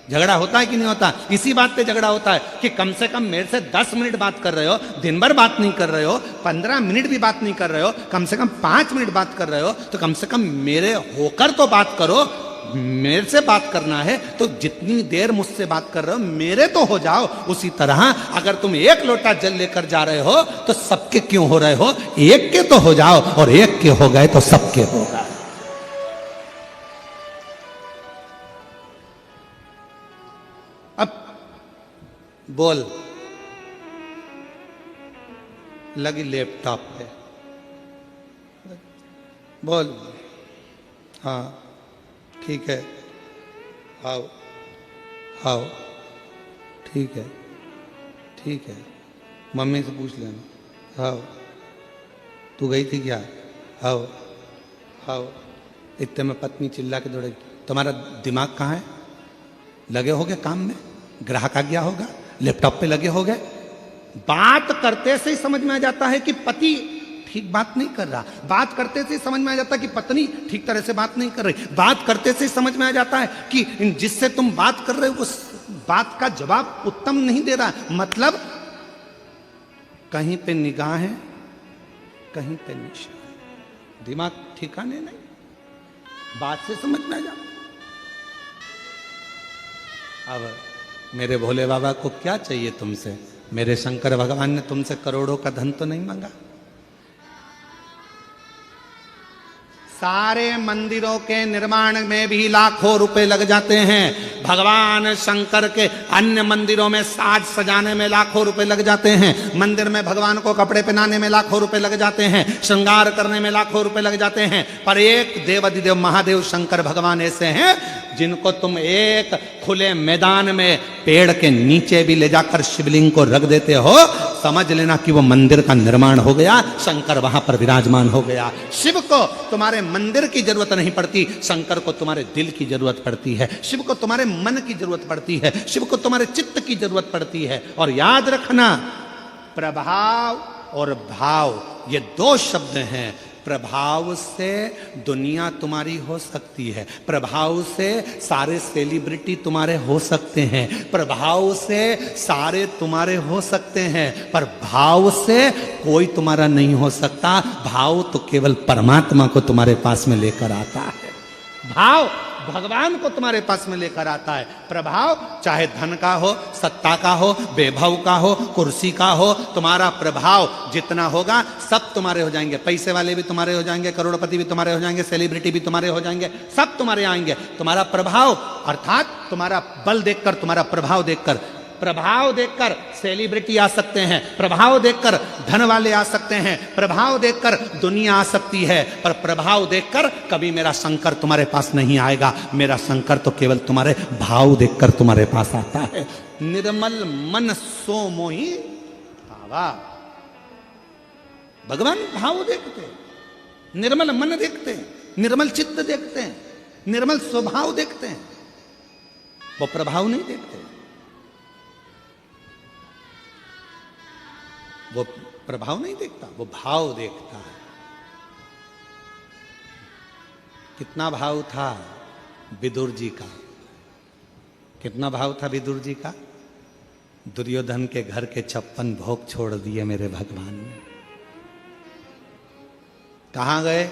झगड़ा होता है कि नहीं होता? इसी बात पे झगड़ा होता है कि कम से कम मेरे से 10 मिनट बात कर रहे हो, दिन भर बात नहीं कर रहे हो, 15 मिनट भी बात नहीं कर रहे हो, कम से कम 5 मिनट बात कर रहे हो, तो कम से कम मेरे होकर तो बात करो। मेरे से बात करना है तो जितनी देर मुझसे बात कर रहे हो मेरे तो हो जाओ। उसी तरह अगर तुम एक लोटा जल लेकर जा रहे हो तो सबके क्यों हो रहे हो? एक के तो हो जाओ, और एक के हो गए तो सबके हो गए। अब बोल, लगी लैपटॉप पे, बोल। हाँ ठीक है, आओ आओ, ठीक है ठीक है, मम्मी से पूछ लेना। आओ, तू गई थी क्या? आओ आओ। इतने में पत्नी चिल्ला के दौड़ेगी, तुम्हारा दिमाग कहाँ है? लगे होगे काम में, ग्राहक आ गया होगा, लैपटॉप पे लगे होगे। बात करते से ही समझ में आ जाता है कि पति ठीक बात नहीं कर रहा, बात करते से ही समझ में आ जाता है कि पत्नी ठीक तरह से बात नहीं कर रही, बात करते से ही समझ में आ जाता है कि जिससे तुम बात कर रहे हो उस बात का जवाब उत्तम नहीं दे रहा। मतलब कहीं पे निगाह है, कहीं पे निशान, दिमाग ठिकाने नहीं, बात से समझ में आ जाता। अब मेरे भोले बाबा को क्या चाहिए तुमसे? मेरे शंकर भगवान ने तुमसे करोड़ों का धन तो नहीं मांगा। सारे मंदिरों के निर्माण में भी लाखों रुपए लग जाते हैं, भगवान शंकर के अन्य मंदिरों में साज सजाने में लाखों रुपए लग जाते हैं, मंदिर में भगवान को कपड़े पहनाने में लाखों रुपए लग जाते हैं, श्रृंगार करने में लाखों रुपए लग जाते हैं। पर एक देवाधिदेव महादेव शंकर भगवान ऐसे हैं जिनको तुम एक खुले मैदान में पेड़ के नीचे भी ले जाकर शिवलिंग को रख देते हो, समझ लेना कि वो मंदिर का निर्माण हो गया, शंकर वहां पर विराजमान हो गया। शिव को तुम्हारे मंदिर की जरूरत नहीं पड़ती, शंकर को तुम्हारे दिल की जरूरत पड़ती है, शिव को तुम्हारे मन की जरूरत पड़ती है, शिव को तुम्हारे चित्त की जरूरत पड़ती है। और याद रखना, प्रभाव और भाव ये दो शब्द हैं। प्रभाव से दुनिया तुम्हारी हो सकती है, प्रभाव से सारे सेलिब्रिटी तुम्हारे हो सकते हैं, प्रभाव से सारे तुम्हारे हो सकते हैं, पर भाव से कोई तुम्हारा नहीं हो सकता। भाव तो केवल परमात्मा को तुम्हारे पास में लेकर आता है, भाव भगवान को तुम्हारे पास में लेकर आता है। प्रभाव चाहे धन का हो, सत्ता का हो, वैभव का हो, कुर्सी का हो, तुम्हारा प्रभाव जितना होगा सब तुम्हारे हो जाएंगे। पैसे वाले भी तुम्हारे हो जाएंगे, करोड़पति भी तुम्हारे हो जाएंगे, सेलिब्रिटी भी तुम्हारे हो जाएंगे, सब तुम्हारे आएंगे। तुम्हारा प्रभाव अर्थात तुम्हारा बल देखकर, तुम्हारा प्रभाव देखकर, प्रभाव देखकर सेलिब्रिटी आ सकते हैं, प्रभाव देखकर धन वाले आ सकते हैं, प्रभाव देखकर दुनिया आ सकती है, पर प्रभाव देखकर कभी मेरा शंकर तुम्हारे पास नहीं आएगा। मेरा शंकर तो केवल तुम्हारे भाव देखकर तुम्हारे पास आता है। निर्मल मन सो मोहि भावा, भगवान भाव देखते हैं, निर्मल मन देखते हैं, निर्मल चित्त देखते हैं, निर्मल स्वभाव देखते हैं, वो प्रभाव नहीं देखते। वो प्रभाव नहीं देखता, वो भाव देखता है। कितना भाव था विदुर जी का, कितना भाव था विदुर जी का। दुर्योधन के घर के 56 भोग छोड़ दिए मेरे भगवान ने। कहां गए?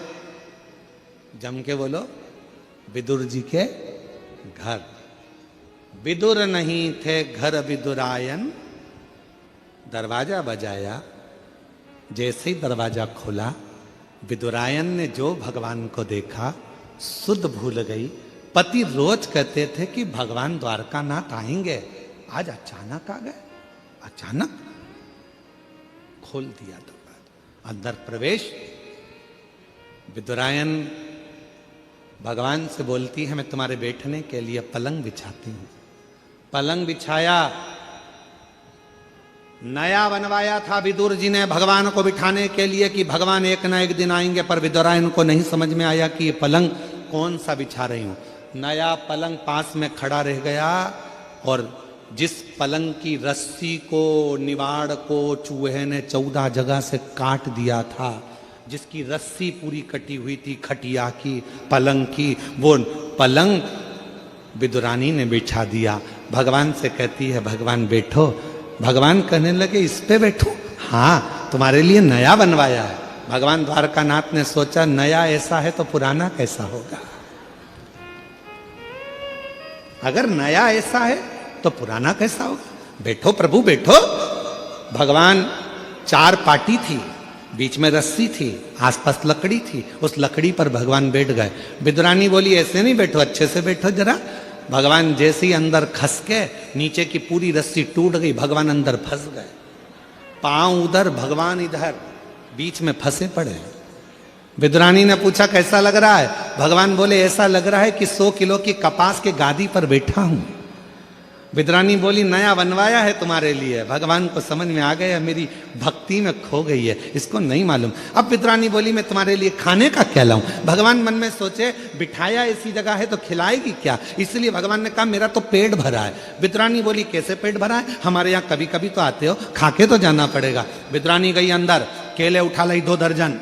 जम के बोलो, विदुर जी के घर। विदुर नहीं थे घर विदुरायन, दरवाजा बजाया, जैसे ही दरवाजा खोला विदुरायन ने जो भगवान को देखा सुध भूल गई। पति रोज कहते थे कि भगवान द्वारकानाथ आएंगे, आज अचानक आ गए। अचानक खोल दिया दरवाजा, अंदर प्रवेश। विदुरायन भगवान से बोलती है, मैं तुम्हारे बैठने के लिए पलंग बिछाती हूं। पलंग बिछाया, नया बनवाया था विदुर जी ने भगवान को बिठाने के लिए कि भगवान एक ना एक दिन आएंगे, पर विदुरायन को नहीं समझ में आया कि ये पलंग कौन सा बिछा रही हूं। नया पलंग पास में खड़ा रह गया और जिस पलंग की रस्सी को, निवाड़ को चूहे ने 14 जगह से काट दिया था, जिसकी रस्सी पूरी कटी हुई थी खटिया की, पलंग की, वो पलंग विदुरानी ने बिछा दिया। भगवान से कहती है, भगवान बैठो। भगवान कहने लगे, इस पे बैठो? हाँ, तुम्हारे लिए नया बनवाया है। भगवान द्वारकानाथ ने सोचा, नया ऐसा है तो पुराना कैसा होगा। अगर नया ऐसा है तो पुराना कैसा होगा। बैठो प्रभु बैठो। भगवान 4 पाटी थी, बीच में रस्सी थी, आसपास लकड़ी थी, उस लकड़ी पर भगवान बैठ गए। विदुरानी बोली, ऐसे नहीं बैठो, अच्छे से बैठो जरा। भगवान जैसे ही अंदर खस के, नीचे की पूरी रस्सी टूट गई, भगवान अंदर फंस गए। पांव उधर, भगवान इधर, बीच में फंसे पड़े। विदुरानी ने पूछा, कैसा लग रहा है? भगवान बोले, ऐसा लग रहा है कि 100 किलो की कपास के गादी पर बैठा हूं। विदुरानी बोली, नया बनवाया है तुम्हारे लिए। भगवान को समझ में आ गया मेरी भक्ति में खो गई है, इसको नहीं मालूम। अब विदुरानी बोली, मैं तुम्हारे लिए खाने का क्या लाऊं? भगवान मन में सोचे, बिठाया ऐसी जगह है तो खिलाएगी क्या, इसलिए भगवान ने कहा, मेरा तो पेट भरा है। विदुरानी बोली, कैसे पेट भरा है? हमारे यहाँ कभी कभी तो आते हो, खा के तो जाना पड़ेगा। विदुरानी गई अंदर, केले उठा लाई 2 दर्जन,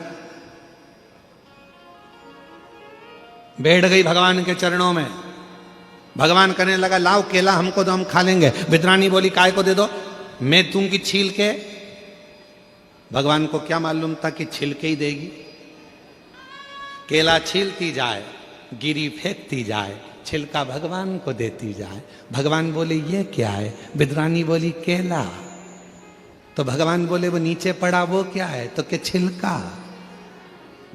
बैठ गई भगवान के चरणों में। भगवान कहने लगा, लाओ केला हमको दो, हम खा लेंगे। विदुरानी बोली, काय को दे दो? मैं दूंगी छील के। भगवान को क्या मालूम था कि छील के ही देगी। केला छीलती जाए, गिरी फेंकती जाए, छिलका भगवान को देती जाए। भगवान बोले, ये क्या है? विदुरानी बोली, केला। तो भगवान बोले, वो नीचे पड़ा वो क्या है? तो के छिलका।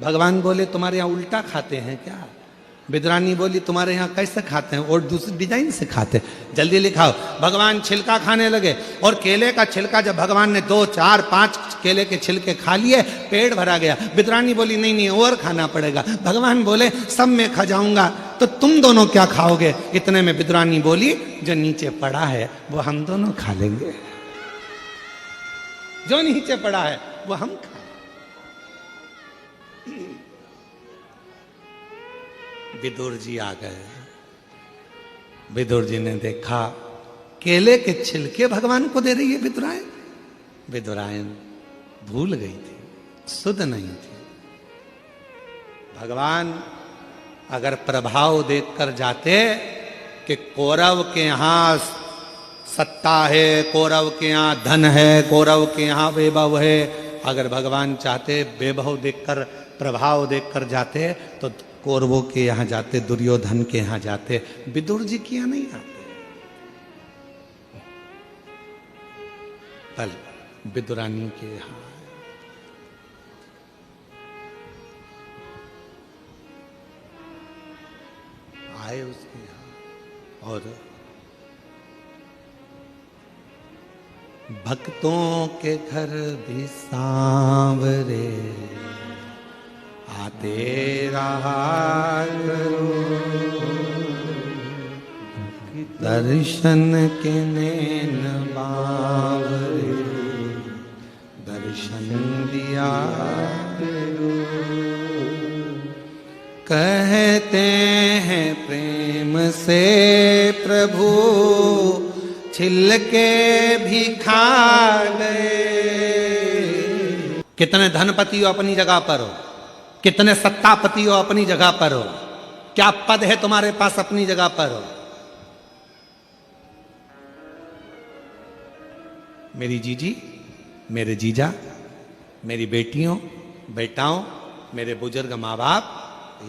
भगवान बोले, तुम्हारे यहाँ उल्टा खाते हैं क्या? विदुरानी बोली, तुम्हारे यहाँ कैसे खाते हैं? और दूसरी डिजाइन से खाते हैं, जल्दी लिखाओ। भगवान छिलका खाने लगे और केले का छिलका जब भगवान ने 2, 4, 5 केले के छिलके खा लिए, पेट भरा गया। विदुरानी बोली, नहीं नहीं और खाना पड़ेगा। भगवान बोले, सब मैं खा जाऊंगा तो तुम दोनों क्या खाओगे? इतने में विदुरानी बोली, जो नीचे पड़ा है वो हम दोनों खा लेंगे, जो नीचे पड़ा है वो हम खा। विदुर जी आ गए। विदुर जी ने देखा केले के छिलके भगवान को दे रही है विदुरायन। विदुरायन भूल गई थी, सुध नहीं थी। भगवान अगर प्रभाव देखकर जाते कि कौरव के यहां सत्ता है, कौरव के यहां धन है, कौरव के यहां वैभव है, अगर भगवान चाहते वैभव देखकर, प्रभाव देखकर जाते तो कौरवों के यहां जाते, दुर्योधन के यहां जाते, विदुर जी के यहां नहीं आते। कल विदुरानी के यहां आए, उसके यहां। और भक्तों के घर भी सांवरे आते रहा करो, दर्शन के नैन बावरे दर्शन दिया करो। कहते हैं प्रेम से प्रभु छिलके भी खा गए। कितने धनपति हो अपनी जगह पर हो, कितने सत्तापति हो अपनी जगह पर हो, क्या पद है तुम्हारे पास अपनी जगह पर? मेरी जीजी, मेरे जीजा, मेरी बेटियों, बेटाओं, मेरे बुजुर्ग माँ बाप,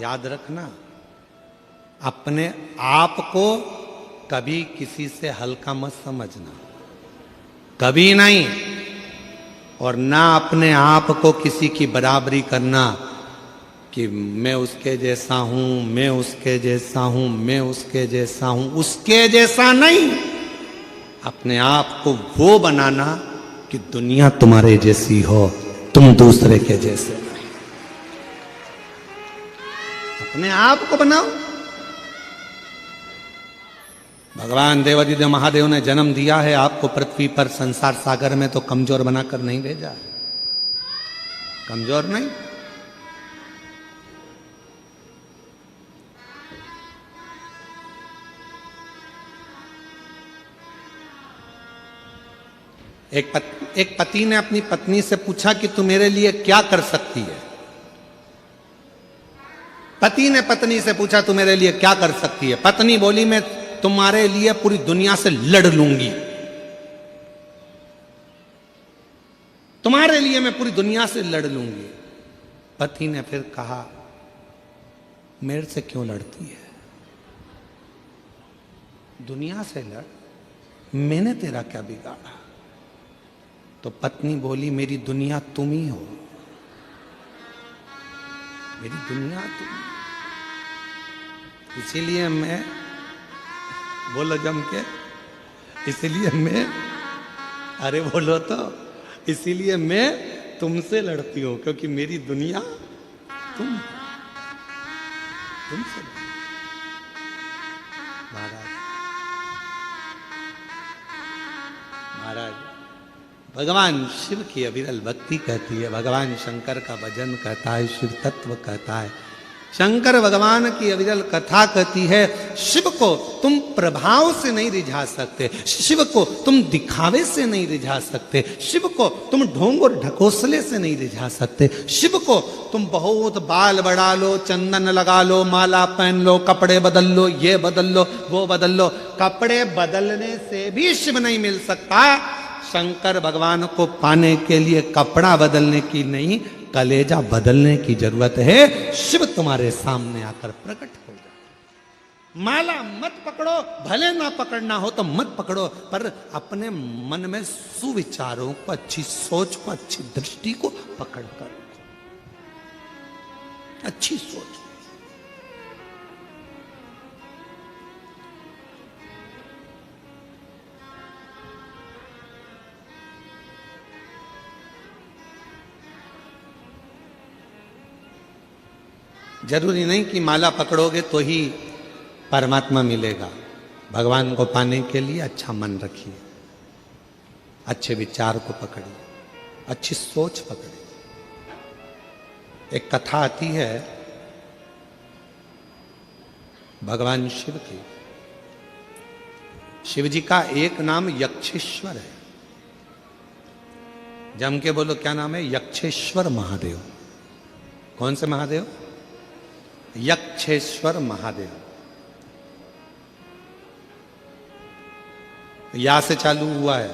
याद रखना, अपने आप को कभी किसी से हल्का मत समझना, कभी नहीं। और ना अपने आप को किसी की बराबरी करना कि मैं उसके जैसा हूं, मैं उसके जैसा हूं, मैं उसके जैसा हूं। उसके जैसा नहीं, अपने आप को वो बनाना कि दुनिया तुम्हारे जैसी हो, तुम दूसरे के जैसे। अपने आप को बनाओ। भगवान देवादिदेव महादेव ने जन्म दिया है आपको पृथ्वी पर, संसार सागर में, तो कमजोर बनाकर नहीं भेजा। कमजोर नहीं। एक पति ने अपनी पत्नी से पूछा कि तू मेरे लिए क्या कर सकती है? पति ने पत्नी से पूछा तू मेरे लिए क्या कर सकती है? पत्नी बोली मैं तुम्हारे लिए पूरी दुनिया से लड़ लूंगी, तुम्हारे लिए मैं पूरी दुनिया से लड़ लूंगी। पति ने फिर कहा मेरे से क्यों लड़ती है? दुनिया से लड़, मैंने तेरा क्या बिगाड़ा? तो पत्नी बोली मेरी दुनिया तुम ही हो, मेरी दुनिया तुम। इसीलिए मैं, बोलो जम के, इसीलिए मैं, अरे बोलो तो, इसीलिए मैं तुमसे लड़ती हूं, क्योंकि मेरी दुनिया तुमसे। महाराज भगवान शिव की अविरल भक्ति कहती है, भगवान शंकर का भजन कहता है, शिव तत्व कहता है। शंकर भगवान की अविरल कथा कहती है, शिव को तुम प्रभाव से नहीं रिझा सकते, शिव को तुम दिखावे से नहीं रिझा सकते, शिव को तुम ढोंग और ढकोसले से नहीं रिझा सकते, शिव को तुम बहुत बाल बढ़ा लो, चंदन लगा लो, माला पहन लो, कपड़े बदल लो, ये बदल लो, वो बदल लो, कपड़े बदलने से भी शिव नहीं मिल सकता। शंकर भगवान को पाने के लिए कपड़ा बदलने की नहीं, कलेजा बदलने की जरूरत है। शिव तुम्हारे सामने आकर प्रकट हो जाए। माला मत पकड़ो, भले ना पकड़ना हो तो मत पकड़ो, पर अपने मन में सुविचारों को, अच्छी सोच को, अच्छी दृष्टि को पकड़ कर, अच्छी सोच। जरूरी नहीं कि माला पकड़ोगे तो ही परमात्मा मिलेगा। भगवान को पाने के लिए अच्छा मन रखिए, अच्छे विचार को पकड़िए, अच्छी सोच पकड़िए। एक कथा आती है भगवान शिव की। शिव जी का एक नाम यक्षेश्वर है। जम के बोलो क्या नाम है? यक्षेश्वर महादेव। कौन से महादेव? यक्षेश्वर महादेव। या से चालू हुआ है,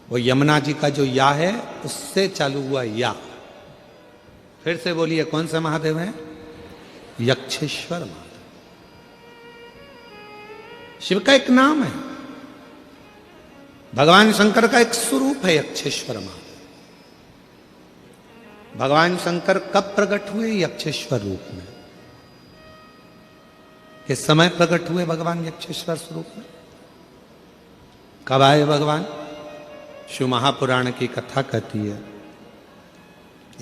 वो यमुना जी का जो या है उससे चालू हुआ या। फिर से बोलिए कौन से महादेव हैं? यक्षेश्वर महादेव। शिव का एक नाम है, भगवान शंकर का एक स्वरूप है यक्षेश्वर महादेव। भगवान शंकर कब प्रकट हुए? यक्षेश्वर रूप में। किस समय प्रकट हुए भगवान यक्षेश्वर स्वरूप में? कब आए भगवान? शिव महापुराण की कथा कहती है,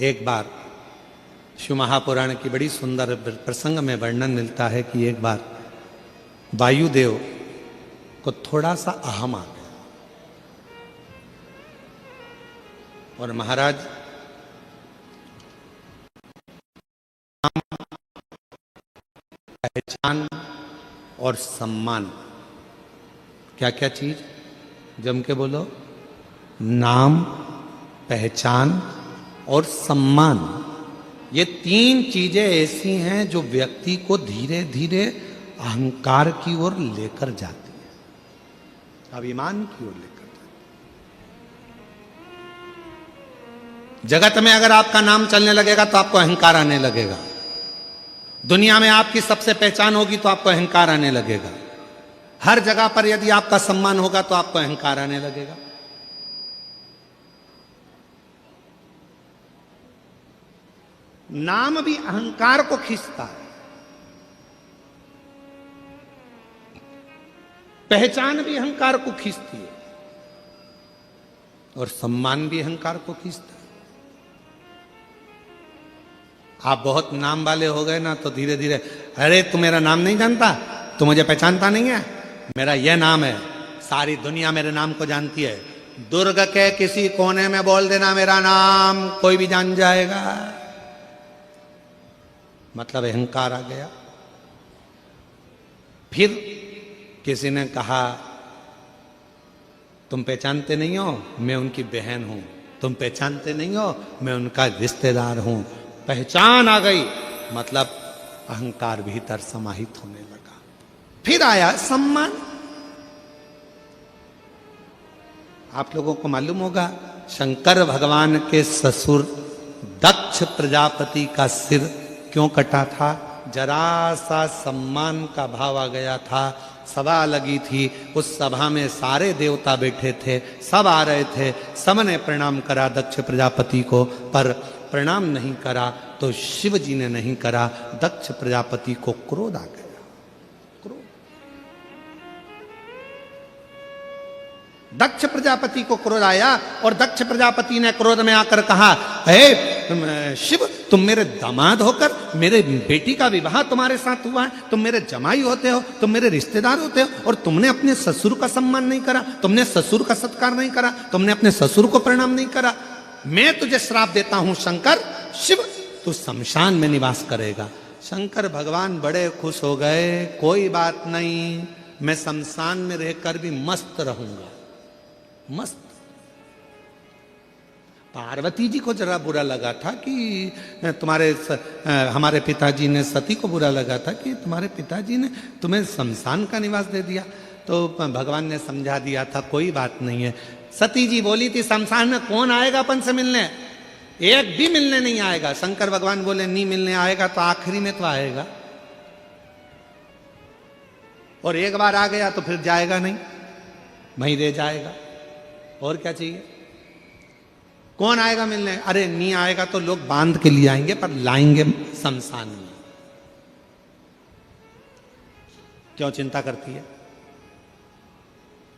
एक बार शिव महापुराण की बड़ी सुंदर प्रसंग में वर्णन मिलता है कि एक बार वायुदेव को थोड़ा सा अहम आ गया और महाराज पहचान और सम्मान, क्या क्या चीज? जम के बोलो। नाम, पहचान और सम्मान, ये तीन चीजें ऐसी हैं जो व्यक्ति को धीरे धीरे अहंकार की ओर लेकर जाती है, अभिमान की ओर लेकर जाती है। जगत में अगर आपका नाम चलने लगेगा तो आपको अहंकार आने लगेगा। दुनिया में आपकी सबसे पहचान होगी तो आपको अहंकार आने लगेगा। हर जगह पर यदि आपका सम्मान होगा तो आपको अहंकार आने लगेगा। नाम भी अहंकार को खींचता है, पहचान भी अहंकार को खींचती है और सम्मान भी अहंकार को खींचता है। आप बहुत नाम वाले हो गए ना तो धीरे धीरे, अरे तू मेरा नाम नहीं जानता, तू मुझे पहचानता नहीं है, मेरा यह नाम है, सारी दुनिया मेरे नाम को जानती है। दुर्ग के किसी कोने में बोल देना मेरा नाम, कोई भी जान जाएगा। मतलब अहंकार आ गया। फिर किसी ने कहा तुम पहचानते नहीं हो, मैं उनकी बहन हूं। तुम पहचानते नहीं हो, मैं उनका रिश्तेदार हूं। पहचान आ गई, मतलब अहंकार भीतर समाहित होने लगा। फिर आया सम्मान। आप लोगों को मालूम होगा शंकर भगवान के ससुर दक्ष प्रजापति का सिर क्यों कटा था? जरा सा सम्मान का भाव आ गया था। सभा लगी थी, उस सभा में सारे देवता बैठे थे, सब आ रहे थे, सबने प्रणाम करा दक्ष प्रजापति को, पर प्रणाम नहीं करा तो शिव जी ने नहीं करा। दक्ष प्रजापति को क्रोध आ गया। क्रोध। दक्ष प्रजापति को क्रोध आया और दक्ष प्रजापति ने क्रोध में आकर कहा, हे शिव, तुम मेरे दामाद होकर मेरे बेटी का विवाह तुम्हारे साथ हुआ है, तुम मेरे जमाई होते हो, तुम मेरे रिश्तेदार होते हो, और तुमने अपने ससुर का सम्मान नहीं करा, तुमने ससुर का सत्कार नहीं करा, तुमने अपने ससुर को प्रणाम नहीं करा। मैं तुझे श्राप देता हूं शंकर, शिव, तू शमशान में निवास करेगा। शंकर भगवान बड़े खुश हो गए, कोई बात नहीं, मैं शमशान में रहकर भी मस्त रहूंगा। मस्त। पार्वती जी को जरा बुरा लगा था कि हमारे पिताजी ने, सती को बुरा लगा था कि तुम्हारे पिताजी ने तुम्हें शमशान का निवास दे दिया। तो भगवान ने समझा दिया था कोई बात नहीं है। सती जी बोली थी शमशान में कौन आएगा अपन से मिलने, एक भी मिलने नहीं आएगा। शंकर भगवान बोले नहीं मिलने आएगा तो आखिरी में तो आएगा, और एक बार आ गया तो फिर जाएगा नहीं, वहीं रह जाएगा। और क्या चाहिए? कौन आएगा मिलने? अरे नहीं आएगा तो लोग बांध के लिए आएंगे, पर लाएंगे शमशान में। क्यों चिंता करती है?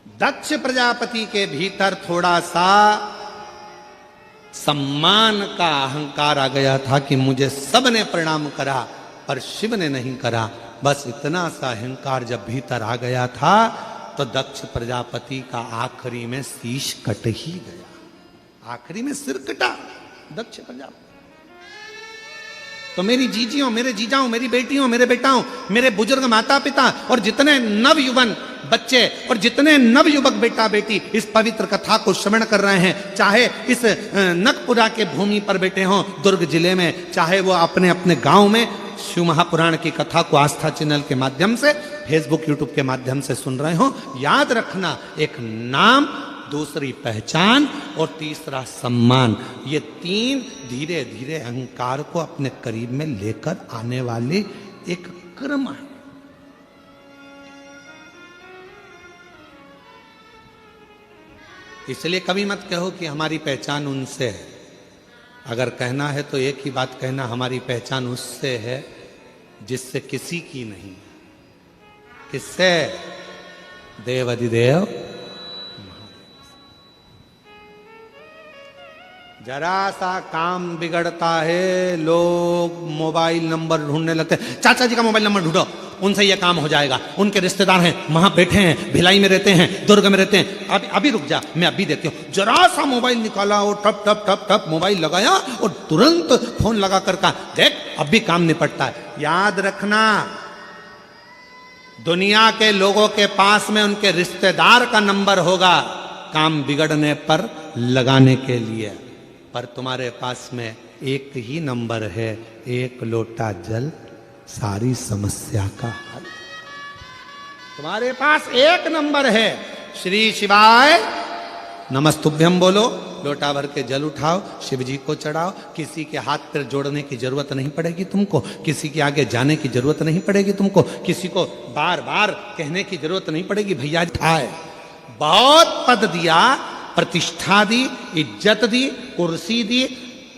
दक्ष प्रजापति के भीतर थोड़ा सा सम्मान का अहंकार आ गया था कि मुझे सबने प्रणाम करा पर शिव ने नहीं करा। बस इतना सा अहंकार जब भीतर आ गया था तो दक्ष प्रजापति का आखिरी में शीश कट ही गया। आखिरी में सिर कटा दक्ष प्रजापति। तो मेरी जीजियों, मेरे जीजाओं, मेरी बेटियों, मेरे बेटाओं, मेरे बुजुर्ग माता पिता और जितने नवयुवन बच्चे और जितने नवयुवक बेटा बेटी इस पवित्र कथा को श्रवण कर रहे हैं, चाहे इस नखपुरा के भूमि पर बैठे हों दुर्ग जिले में, चाहे वो अपने अपने गांव में शिव महापुराण की कथा को आस्था चैनल के माध्यम से, फेसबुक यूट्यूब के माध्यम से सुन रहे हो, याद रखना एक नाम, दूसरी पहचान और तीसरा सम्मान, ये तीन धीरे धीरे अहंकार को अपने करीब में लेकर आने वाले एक क्रम है। इसलिए कभी मत कहो कि हमारी पहचान उनसे है। अगर कहना है तो एक ही बात कहना, हमारी पहचान उससे है जिससे किसी की नहीं। किससे? देवाधिदेव। जरा सा काम बिगड़ता है, लोग मोबाइल नंबर ढूंढने लगते हैं। चाचा जी का मोबाइल नंबर ढूंढो, उनसे यह काम हो जाएगा, उनके रिश्तेदार हैं, वहां बैठे हैं, भिलाई में रहते हैं, दुर्ग में रहते हैं। अभी रुक जा, मैं अभी देती हूँ। जरा सा मोबाइल निकाला और टप टप टप टप मोबाइल लगाया और तुरंत फोन लगा कर कहा, देख अब भी काम निपटता है। याद रखना, दुनिया के लोगों के पास में उनके रिश्तेदार का नंबर होगा काम बिगड़ने पर लगाने के लिए, पर तुम्हारे पास में एक ही नंबर है, एक लोटा जल सारी समस्या का हल। तुम्हारे पास एक नंबर है, श्री शिवाय नमस्तुभ्यम बोलो, लोटा भर के जल उठाओ, शिव जी को चढ़ाओ। किसी के हाथ पैर जोड़ने की जरूरत नहीं पड़ेगी तुमको, किसी के आगे जाने की जरूरत नहीं पड़ेगी तुमको, किसी को बार बार कहने की जरूरत नहीं पड़ेगी भैया जी आए। बहुत पद दिया, प्रतिष्ठा दी, इज्जत दी, कुर्सी दी,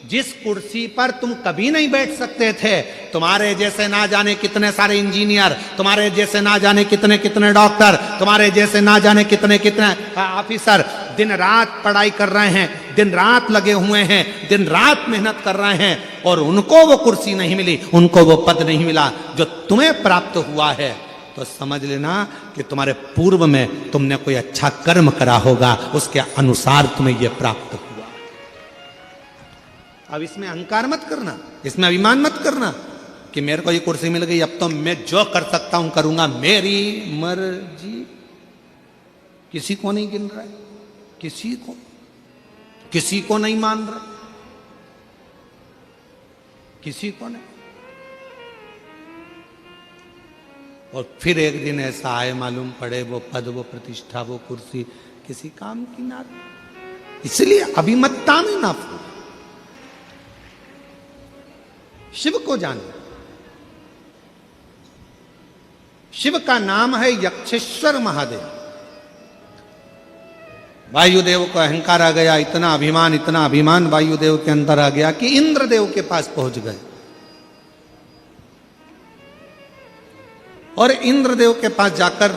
जिस कुर्सी पर तुम कभी नहीं बैठ सकते थे। तुम्हारे जैसे ना जाने कितने सारे इंजीनियर, तुम्हारे जैसे ना जाने कितने कितने डॉक्टर, तुम्हारे जैसे ना जाने कितने कितने ऑफिसर दिन रात पढ़ाई कर रहे हैं, दिन रात लगे हुए हैं, दिन रात मेहनत कर रहे हैं, और उनको वो कुर्सी नहीं मिली, उनको वो पद नहीं मिला जो तुम्हें प्राप्त हुआ है। तो समझ लेना कि तुम्हारे पूर्व में तुमने कोई अच्छा कर्म करा होगा, उसके अनुसार तुम्हें यह प्राप्त हुआ। अब इसमें अहंकार मत करना, इसमें अभिमान मत करना कि मेरे को ये कुर्सी मिल गई, अब तो मैं जो कर सकता हूं करूंगा, मेरी मर्जी। किसी को नहीं गिन रहा है, किसी को नहीं मान रहा, किसी को नहीं। और फिर एक दिन ऐसा आए, मालूम पड़े वो पद, वो प्रतिष्ठा, वो कुर्सी किसी काम की ना। इसलिए अभिमत्ता में ना फूल, शिव को जानो। शिव का नाम है यक्षेश्वर महादेव। वायुदेव को अहंकार आ गया, इतना अभिमान वायुदेव के अंदर आ गया कि इंद्रदेव के पास पहुंच गए। और इंद्रदेव के पास जाकर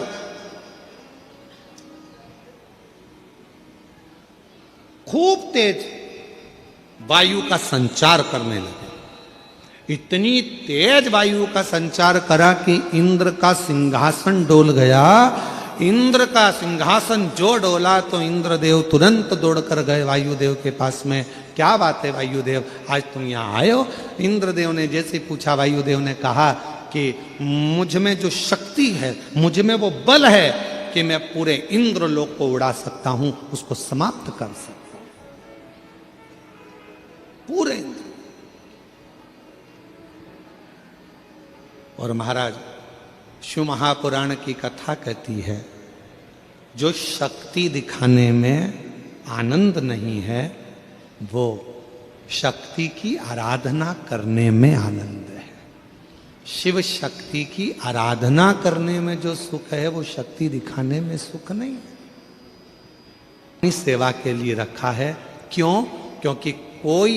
खूब तेज वायु का संचार करने लगे। इतनी तेज वायु का संचार करा कि इंद्र का सिंहासन डोल गया। इंद्र का सिंहासन जो डोला तो इंद्रदेव तुरंत दौड़कर गए वायुदेव के पास में। क्या बात है वायुदेव, आज तुम यहाँ आए हो? इंद्रदेव ने जैसे पूछा, वायुदेव ने कहा कि मुझ में जो शक्ति है, मुझ में वो बल है कि मैं पूरे इंद्रलोक को उड़ा सकता हूं, उसको समाप्त कर सकता हूं, पूरे इंद्र। और महाराज शिव महापुराण की कथा कहती है, जो शक्ति दिखाने में आनंद नहीं है, वो शक्ति की आराधना करने में आनंद है। शिव शक्ति की आराधना करने में जो सुख है, वो शक्ति दिखाने में सुख नहीं है। सेवा के लिए रखा है। क्यों? क्योंकि कोई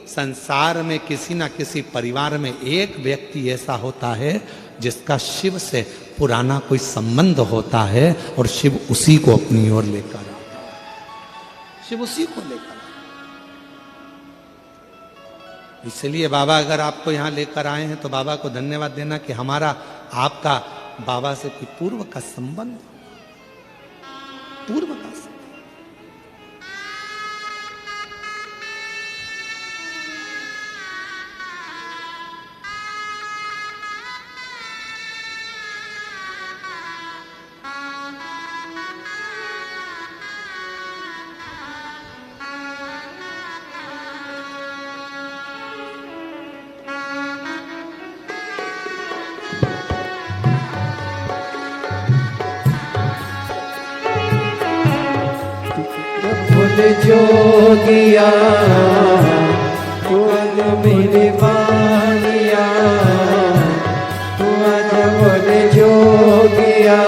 संसार में किसी ना किसी परिवार में एक व्यक्ति ऐसा होता है जिसका शिव से पुराना कोई संबंध होता है, और शिव उसी को अपनी ओर लेकर आता है। शिव उसी को लेकर आता है। इसलिए बाबा अगर आपको यहां लेकर आए हैं तो बाबा को धन्यवाद देना कि हमारा आपका बाबा से कोई पूर्व का संबंध, पूर्व का संबंध। जोगिया तू आज मेरे बानिया, तू आज बोले जोगिया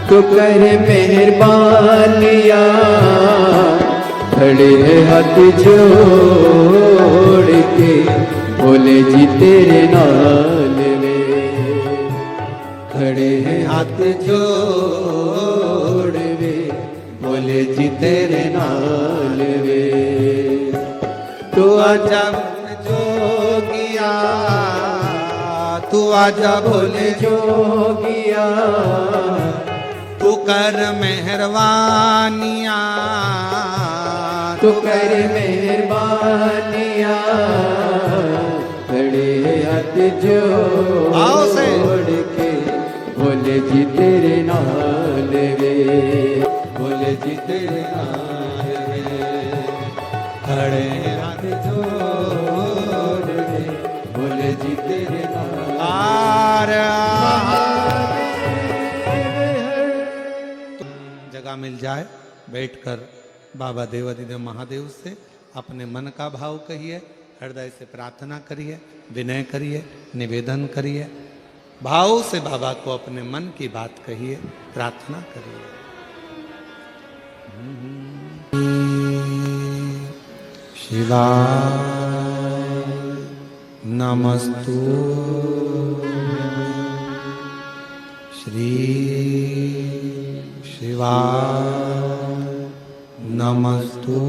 तू कर मेहरबानिया। खड़े है हाथ जोड़ के बोले जी तेरे नाल वे, खड़े है हाथ जोड़ वे बोले जी तेरे नाल वे। तू आजा जोगिया, तू आजा बोले जोगिया तू कर मेहरबानिया, तू कर मेहरबानिया। खड़े हाथ जोड़ के बोले जी तेरे नाल वे, बोले जी तेरे नाल वे। खड़े हाथ जोड़ दे, बोले जी तेरे नाम जगह मिल जाए बैठकर बाबा देवादिदेव महादेव से अपने मन का भाव कहिए, हृदय से प्रार्थना करिए, विनय करिए, निवेदन करिए, भाव से बाबा को अपने मन की बात कहिए, प्रार्थना करिए। शिवाय नमस्तु श्री शिवाय नमस्तु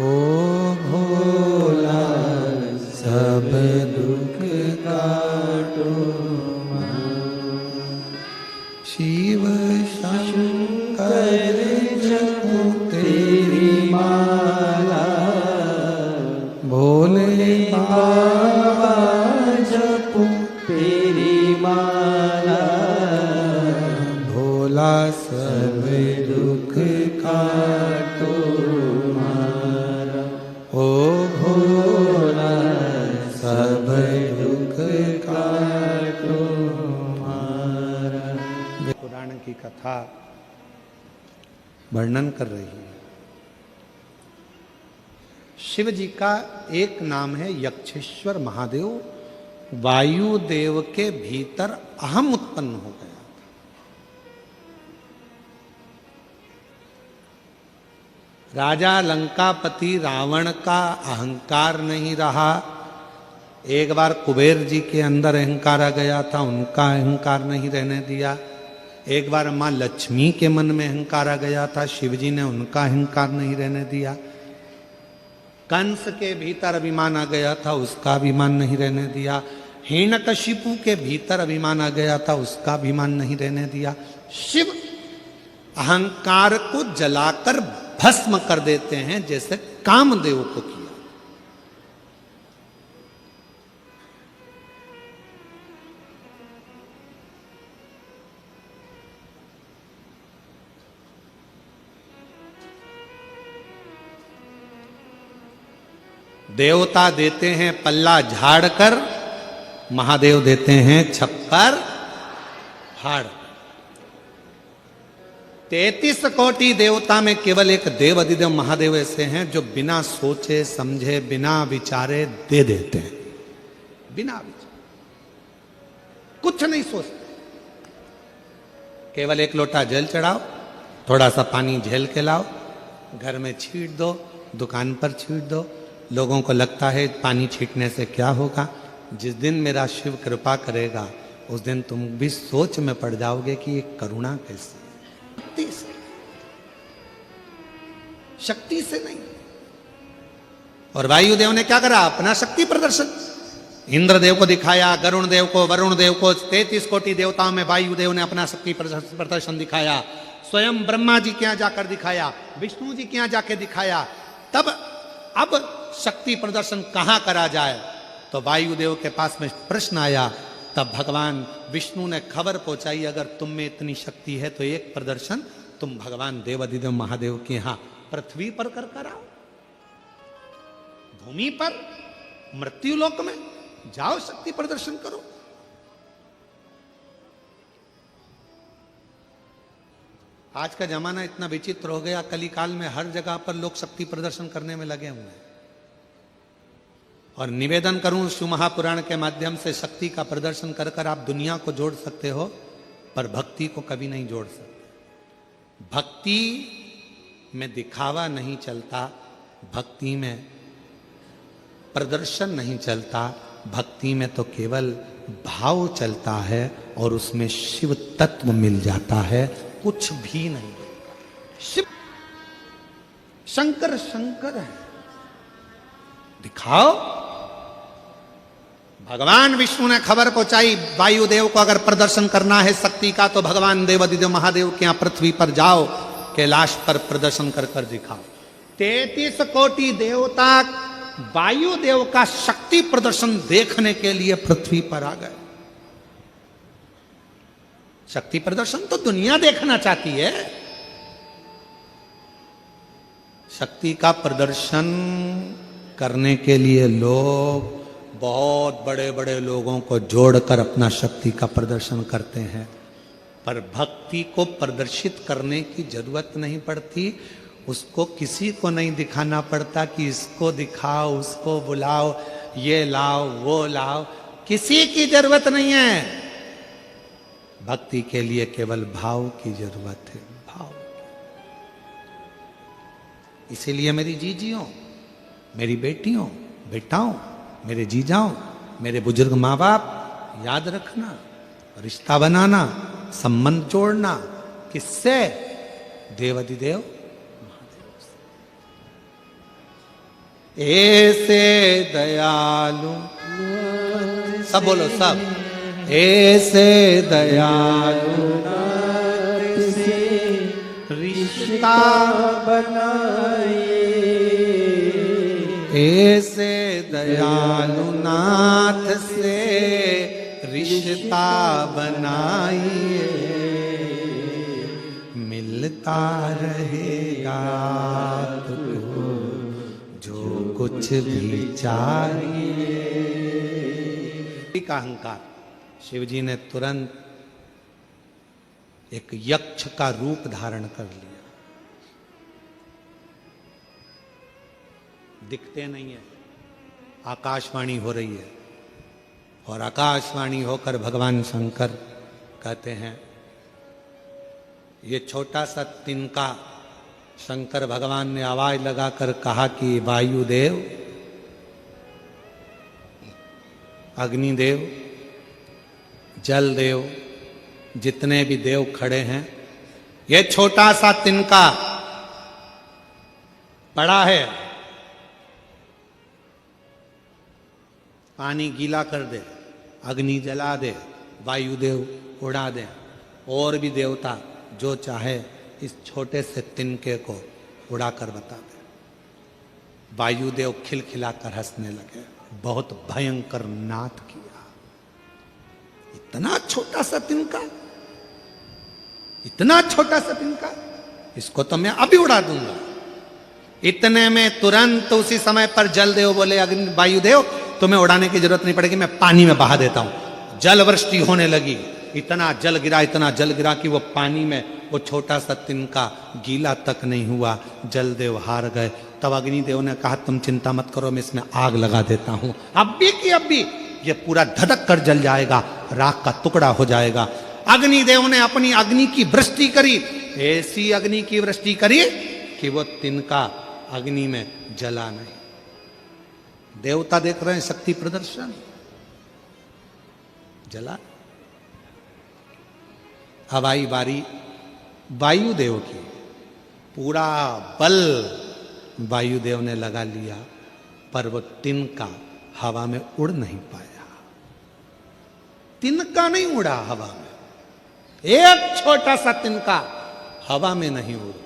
ओ भोला सब दुख काटो शिव शंकर जपो तेरी माला, भोले बाबा जपो तेरी माला, भोला सब दुख काटो मारा ओ भोला सब दुख काटो मारा। पुराण की कथा वर्णन कर रही है। शिव जी का एक नाम है यक्षेश्वर महादेव। वायुदेव के भीतर अहम उत्पन्न हो गया। राजा लंकापति रावण का अहंकार नहीं रहा। एक बार कुबेर जी के अंदर अहंकार आ गया था, उनका अहंकार नहीं रहने दिया। एक बार मां लक्ष्मी के मन में अहंकार आ गया था, शिव जी ने उनका अहंकार नहीं रहने दिया। कंस के भीतर अभिमान आ गया था, उसका अभिमान नहीं रहने दिया। हिरण्यकशिपु के भीतर अभिमान आ गया था, उसका अभिमान नहीं रहने दिया। शिव अहंकार को जलाकर भस्म कर देते हैं, जैसे कामदेव को किया। देवता देते हैं पल्ला झाड़कर, महादेव देते हैं छप्पर फाड़। 33 कोटि देवता में केवल एक देव अधिदेव महादेव ऐसे हैं जो बिना सोचे समझे बिना विचारे दे देते हैं। बिना विचारे कुछ नहीं सोचते, केवल एक लोटा जल चढ़ाओ, थोड़ा सा पानी झेल के लाओ, घर में छीट दो, दुकान पर छीट दो। लोगों को लगता है पानी छीटने से क्या होगा। जिस दिन मेरा शिव कृपा करेगा उस दिन तुम भी सोच में पड़ जाओगे कि ये करुणा कैसे। शक्ति से, शक्ति से नहीं। और वायुदेव ने क्या करा? अपना शक्ति प्रदर्शन इंद्रदेव को दिखाया, गरुण देव को, वरुण देव को, 33 कोटि देवताओं में वायुदेव ने अपना शक्ति प्रदर्शन दिखाया। स्वयं ब्रह्मा जी के यहां जाकर दिखाया, विष्णु जी के यहां जाकर दिखाया। तब अब शक्ति प्रदर्शन कहां करा जाए? तो वायुदेव के पास में प्रश्न आया। तब भगवान विष्णु ने खबर पहुंचाई, अगर तुम में इतनी शक्ति है तो एक प्रदर्शन तुम भगवान देवादिदेव महादेव के यहां पृथ्वी पर कर कर आओ, भूमि पर, मृत्यु लोक में जाओ, शक्ति प्रदर्शन करो। आज का जमाना इतना विचित्र हो गया, कली काल में हर जगह पर लोग शक्ति प्रदर्शन करने में लगे हुए हैं। और निवेदन करूं शिव महापुराण के माध्यम से, शक्ति का प्रदर्शन कर कर आप दुनिया को जोड़ सकते हो, पर भक्ति को कभी नहीं जोड़ सकते। भक्ति में दिखावा नहीं चलता, भक्ति में प्रदर्शन नहीं चलता, भक्ति में तो केवल भाव चलता है और उसमें शिव तत्व मिल जाता है, कुछ भी नहीं। शिव शंकर शंकर है, दिखाओ। भगवान विष्णु ने खबर पहुंचाई वायुदेव को, अगर प्रदर्शन करना है शक्ति का तो भगवान देवादिदेव महादेव के यहां पृथ्वी पर जाओ, कैलाश पर प्रदर्शन कर कर दिखाओ। 33 कोटि देवता वायुदेव का शक्ति प्रदर्शन देखने के लिए पृथ्वी पर आ गए। शक्ति प्रदर्शन तो दुनिया देखना चाहती है, शक्ति का प्रदर्शन करने के लिए लोग बहुत बड़े बड़े लोगों को जोड़कर अपना शक्ति का प्रदर्शन करते हैं, पर भक्ति को प्रदर्शित करने की जरूरत नहीं पड़ती। उसको किसी को नहीं दिखाना पड़ता कि इसको दिखाओ, उसको बुलाओ, ये लाओ, वो लाओ, किसी की जरूरत नहीं है। भक्ति के लिए केवल भाव की जरूरत है, भाव। इसीलिए मेरी जीजियों, मेरी बेटियों, बेटाओं, मेरे जीजाओं, मेरे बुजुर्ग माँ बाप, याद रखना, रिश्ता बनाना, संबंध जोड़ना, किससे? देवाधिदेव ऐसे दयालु, सब बोलो सब, ऐसे दयालु से रिश्ता बनाए, ऐसे दयालु नाथ से रिश्ता बनाइए, मिलता रहेगा तुझको जो कुछ भी चाहिए। का अहंकार, शिव जी ने तुरंत एक यक्ष का रूप धारण कर लिया। दिखते नहीं है, आकाशवाणी हो रही है, और आकाशवाणी होकर भगवान शंकर कहते हैं, ये छोटा सा तिनका शंकर भगवान ने आवाज लगाकर कहा कि वायुदेव, अग्निदेव, जल देव, जितने भी देव खड़े हैं, ये छोटा सा तिनका पड़ा है, पानी गीला कर दे, अग्नि जला दे, वायुदेव उड़ा दे, और भी देवता जो चाहे इस छोटे से तिनके को उड़ाकर बता दे। वायुदेव खिलखिलाकर हंसने लगे, बहुत भयंकर नाद किया। इतना छोटा सा तिनका, इतना छोटा सा तिनका, इसको तो मैं अभी उड़ा दूंगा। इतने में तुरंत उसी समय पर जलदेव बोले, अग्नि वायुदेव तुम्हें उड़ाने की जरूरत नहीं पड़ेगी, मैं पानी में बहा देता हूं। जल वृष्टि होने लगी, इतना जल गिरा, इतना जल गिरा कि वो पानी में वो छोटा सा तिनका गीला तक नहीं हुआ। जलदेव हार गए। तब अग्निदेव ने कहा, तुम चिंता मत करो, मैं इसमें आग लगा देता हूं, अब भी की अब भी ये पूरा धधक कर जल जाएगा, राख का टुकड़ा हो जाएगा। अग्निदेव ने अपनी अग्नि की वृष्टि करी, ऐसी अग्नि की वृष्टि करी कि वो तिनका अग्नि में जला नहीं। देवता देख रहे हैं शक्ति प्रदर्शन, जला। अब आई बारी वायुदेव की, पूरा बल वायुदेव ने लगा लिया, पर वो तिनका हवा में उड़ नहीं पाया। तिनका नहीं उड़ा हवा में, एक छोटा सा तिनका हवा में नहीं उड़ता।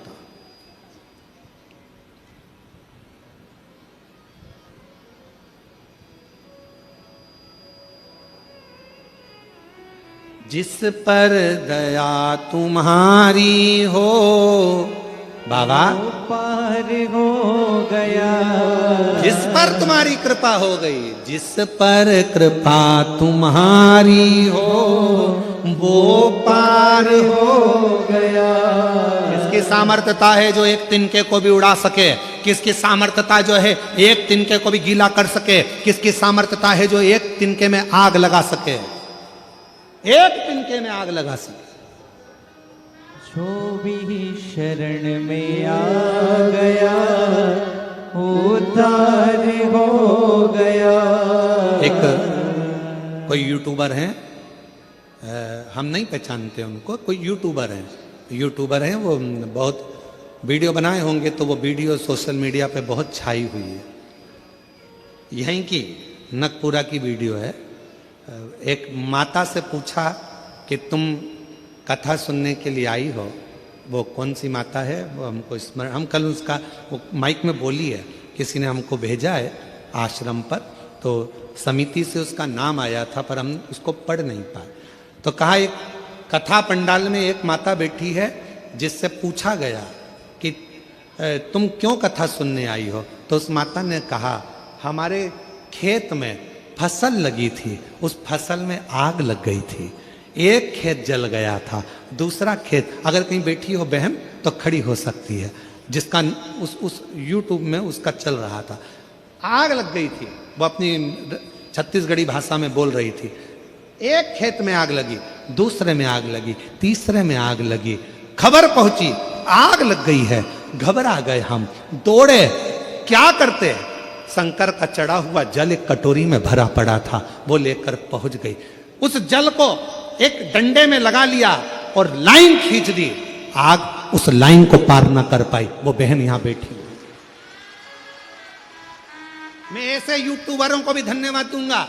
जिस पर दया तुम्हारी हो बाबा, पार हो गया। जिस पर तुम्हारी कृपा हो गई, जिस पर कृपा तुम्हारी हो वो पार हो गया। किसकी सामर्थ्यता है जो एक तिनके को भी उड़ा सके? किसकी सामर्थ्यता जो है एक तिनके को भी गीला कर सके? किसकी सामर्थ्यता है जो एक तिनके में आग लगा सके? एक तिनके में आग लगा सके। जो भी शरण में आ गया उद्धार हो गया। एक कोई यूट्यूबर हैं, हम नहीं पहचानते उनको, कोई यूट्यूबर हैं, वो बहुत वीडियो बनाए होंगे, तो वो वीडियो सोशल मीडिया पे बहुत छाई हुई है। यहीं की नगपुरा की वीडियो है। एक माता से पूछा कि तुम कथा सुनने के लिए आई हो, वो कौन सी माता है वो हमको स्मरण, हम कल उसका वो माइक में बोली है, किसी ने हमको भेजा है आश्रम पर, तो समिति से उसका नाम आया था पर हम उसको पढ़ नहीं पाए। तो कहा एक कथा पंडाल में एक माता बैठी है जिससे पूछा गया कि तुम क्यों कथा सुनने आई हो? तो उस माता ने कहा, हमारे खेत में फसल लगी थी, उस फसल में आग लग गई थी, एक खेत जल गया था, दूसरा खेत, अगर कहीं बैठी हो बहन तो खड़ी हो सकती है, जिसका उस यूट्यूब में उसका चल रहा था, आग लग गई थी, वो अपनी छत्तीसगढ़ी भाषा में बोल रही थी। एक खेत में आग लगी, दूसरे में आग लगी, तीसरे में आग लगी, खबर पहुंची आग लग गई है, घबरा गए हम, दौड़े, क्या करते? शंकर का चढ़ा हुआ जल एक कटोरी में भरा पड़ा था, वो लेकर पहुंच गई, उस जल को एक डंडे में लगा लिया और लाइन खींच दी, आग उस लाइन को पार ना कर पाई। वो बहन यहां बैठी हुई। मैं ऐसे यूट्यूबरों को भी धन्यवाद दूंगा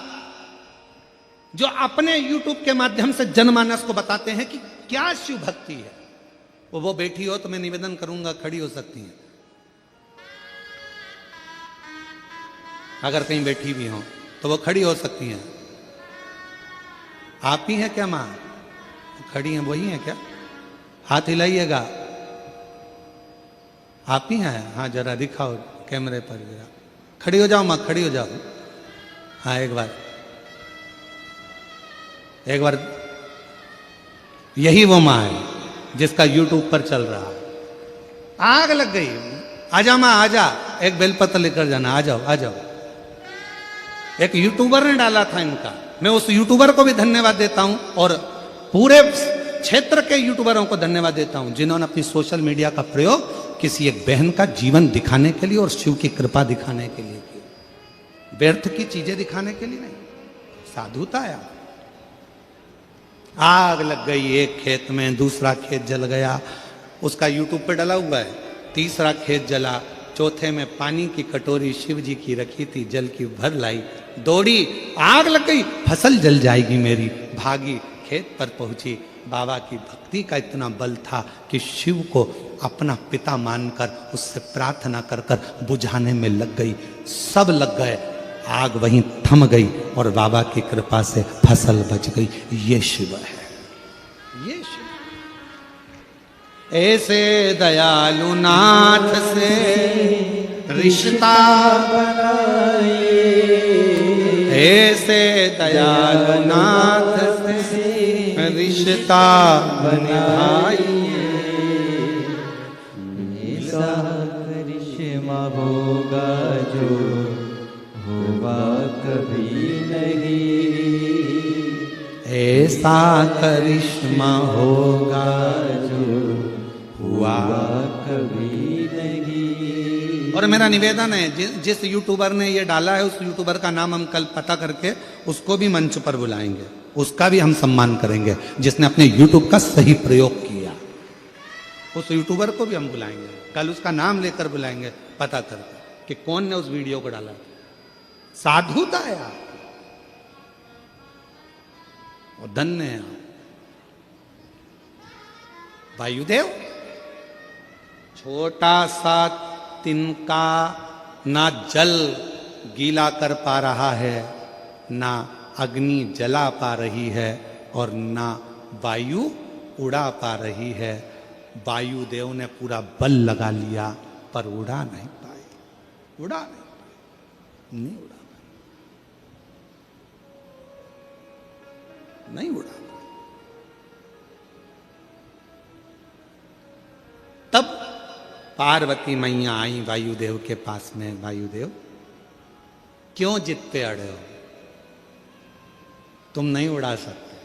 जो अपने यूट्यूब के माध्यम से जनमानस को बताते हैं कि क्या शिव भक्ति है। वो बैठी हो तो मैं निवेदन करूंगा, खड़ी हो सकती है, अगर कहीं बैठी भी हो तो वो खड़ी हो सकती हैं। आप ही हैं क्या मां? खड़ी हैं, वही हैं क्या? हाथ हिलाइएगा, आप ही हैं? हाँ जरा दिखाओ कैमरे पर जरा, खड़ी हो जाओ मां, खड़ी हो जाओ। हाँ एक बार यही वो मां है जिसका यूट्यूब पर चल रहा है। आग लग गई, आजा मां आजा, एक बेलपत्र लेकर जाना, आ जाओ आ जाओ। एक यूट्यूबर ने डाला था इनका, मैं उस यूट्यूबर को भी धन्यवाद देता हूं और पूरे क्षेत्र के यूट्यूबरों को धन्यवाद देता हूं जिन्होंने अपनी सोशल मीडिया का प्रयोग किसी एक बहन का जीवन दिखाने के लिए और शिव की कृपा दिखाने के लिए किया, व्यर्थ की चीजें दिखाने के लिए नहीं, साधुता है। आग लग गई एक खेत में, दूसरा खेत जल गया, उसका यूट्यूब पे डला हुआ है, तीसरा खेत जला, चौथे में पानी की कटोरी शिव जी की रखी थी, जल की भर लाई, दौड़ी, आग लग गई, फसल जल जाएगी मेरी, भागी, खेत पर पहुंची। बाबा की भक्ति का इतना बल था कि शिव को अपना पिता मानकर उससे प्रार्थना कर कर बुझाने में लग गई, सब लग गए, आग वहीं थम गई और बाबा की कृपा से फसल बच गई। ये शिव है, ये शिव। ऐसे दयालु नाथ से रिश्ता बनाए, ऐसे दयालु नाथ से रिश्ता बनाइए, ऐसा करिश्मा होगा जो हुआ कभी नहीं, ऐसा करिश्मा होगा जो हुआ कभी नहीं। और मेरा निवेदन है जिस यूट्यूबर ने ये डाला है उस यूट्यूबर का नाम हम कल पता करके उसको भी मंच पर बुलाएंगे, उसका भी हम सम्मान करेंगे जिसने अपने यूट्यूब का सही प्रयोग किया, उस यूट्यूबर को भी हम बुलाएंगे, कल उसका नाम लेकर बुलाएंगे पता करके कि कौन ने उस वीडियो को डाला। साधुता है आप और धन्य है आप। वायुदेव छोटा सा तिनका ना जल गीला कर पा रहा है, ना अग्नि जला पा रही है और ना वायु उड़ा पा रही है। वायुदेव ने पूरा बल लगा लिया पर उड़ा नहीं पाए, उड़ा नहीं उड़ा, नहीं उड़ा। तब पार्वती मैया आई वायुदेव के पास में, वायुदेव क्यों जिद पे अड़े हो, तुम नहीं उड़ा सकते,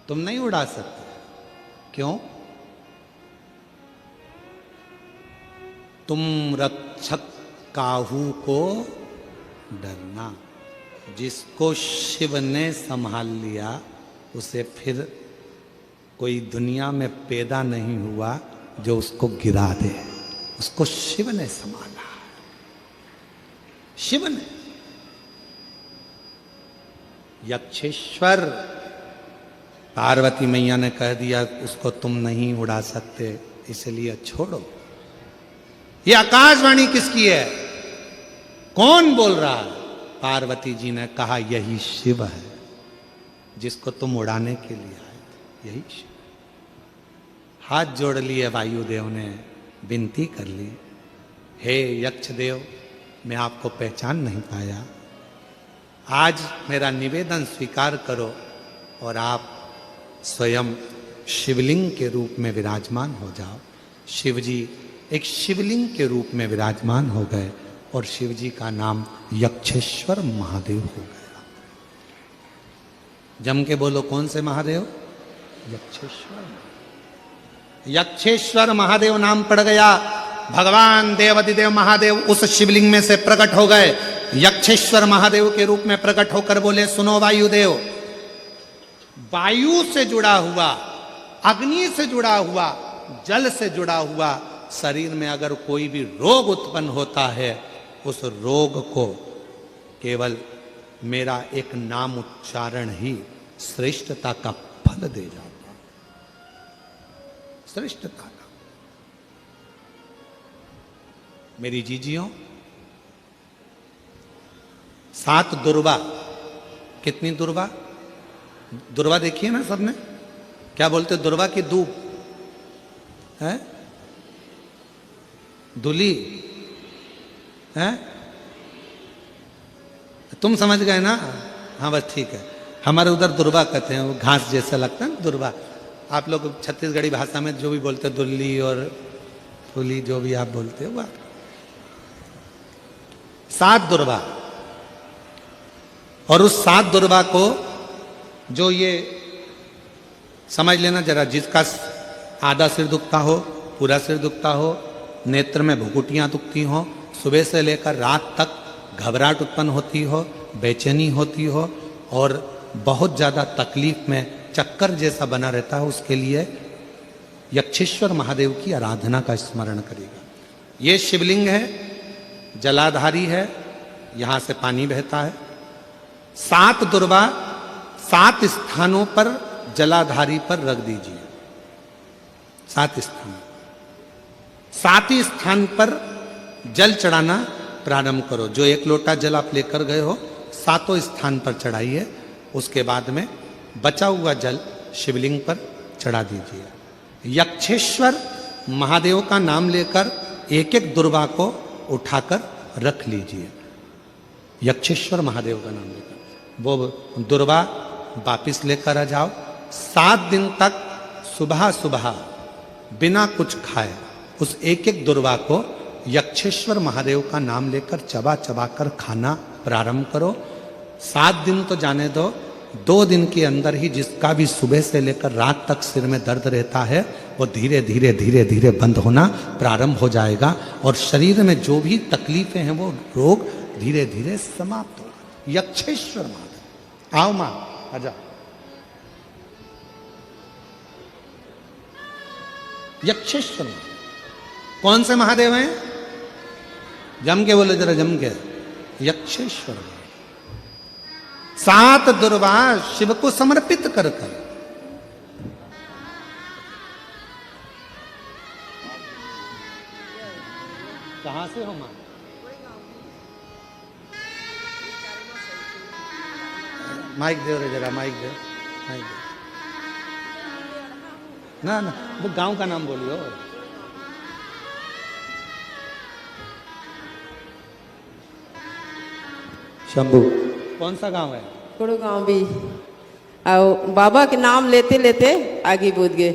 तुम नहीं उड़ा सकते, क्यों? तुम रक्षक काहू को डरना, जिसको शिव ने संभाल लिया उसे फिर कोई दुनिया में पैदा नहीं हुआ जो उसको गिरा दे, उसको शिव ने संभाला, शिव ने। यक्षेश्वर पार्वती मैया ने कह दिया उसको तुम नहीं उड़ा सकते, इसलिए छोड़ो। ये आकाशवाणी किसकी है, कौन बोल रहा है? पार्वती जी ने कहा यही शिव है जिसको तुम उड़ाने के लिए आए थे, यही शिव। हाथ जोड़ लिए वायुदेव ने, विनती कर ली, हे यक्ष देव, मैं आपको पहचान नहीं पाया, आज मेरा निवेदन स्वीकार करो और आप स्वयं शिवलिंग के रूप में विराजमान हो जाओ। शिवजी एक शिवलिंग के रूप में विराजमान हो गए और शिवजी का नाम यक्षेश्वर महादेव हो गया। जम के बोलो, कौन से महादेव? यक्षेश्वर। यक्षेश्वर महादेव नाम पड़ गया। भगवान देवाधिदेव महादेव उस शिवलिंग में से प्रकट हो गए, यक्षेश्वर महादेव के रूप में प्रकट होकर बोले, सुनो वायुदेव, वायु से जुड़ा हुआ, अग्नि से जुड़ा हुआ, जल से जुड़ा हुआ शरीर में अगर कोई भी रोग उत्पन्न होता है, उस रोग को केवल मेरा एक नाम उच्चारण ही श्रेष्ठता का फल दे जाता, श्रेष्ठता का। मेरी जीजियों, 7 दुर्वा, कितनी दुर्वा? दुर्वा देखिए ना सबने, क्या बोलते? दुर्वा की दूब है, दुली है, तुम समझ गए ना? हाँ बस ठीक है, हमारे उधर दुर्वा कहते हैं, वो घास जैसा लगता है दुर्वा। आप लोग छत्तीसगढ़ी भाषा में जो भी बोलते हैं, दुल्ली और फुली, जो भी आप बोलते हो, 7 दुर्वा। और उस 7 दुर्वा को जो ये समझ लेना जरा, जिसका आधा सिर दुखता हो, पूरा सिर दुखता हो, नेत्र में भुकुटियां दुखती हो, सुबह से लेकर रात तक घबराहट उत्पन्न होती हो, बेचैनी होती हो और बहुत ज़्यादा तकलीफ में चक्कर जैसा बना रहता है, उसके लिए यक्षेश्वर महादेव की आराधना का स्मरण करेगा। ये शिवलिंग है, जलाधारी है, यहाँ से पानी बहता है। 7 दुर्वा 7 स्थानों पर जलाधारी पर रख दीजिए, 7 स्थान, 7 ही स्थान पर जल चढ़ाना प्रारंभ करो। जो 1 लोटा जल आप लेकर गए हो, 7 स्थान पर चढ़ाइए। उसके बाद में बचा हुआ जल शिवलिंग पर चढ़ा दीजिए। यक्षेश्वर महादेव का नाम लेकर एक एक दुर्वा को उठाकर रख लीजिए। यक्षेश्वर महादेव का नाम लेकर वो दुर्वा वापिस लेकर आ जाओ। 7 दिन तक सुबह सुबह बिना कुछ खाए उस एक एक दुर्वा को यक्षेश्वर महादेव का नाम लेकर चबा चबा कर खाना प्रारंभ करो। 7 दिन तो जाने दो, 2 दिन के अंदर ही जिसका भी सुबह से लेकर रात तक सिर में दर्द रहता है, वो धीरे धीरे धीरे धीरे बंद होना प्रारंभ हो जाएगा और शरीर में जो भी तकलीफें हैं वो रोग धीरे धीरे समाप्त होगा। यक्षेश्वर महादेव, आओ मां, आजा। यक्षेश्वर महादेव कौन से महादेव हैं? जम के बोले जरा, जम के। यक्षेश्वर 7 दुर्वा शिव को समर्पित कर कर। कहां से हो मां? माइक दे रे जरा, माइक दे, माइक दे। ना ना, वो गांव का नाम बोलियो। शंभू। कौन सा गांव है? कुड़ू गांव भी। और बाबा के नाम लेते लेते आगे बढ़ गए।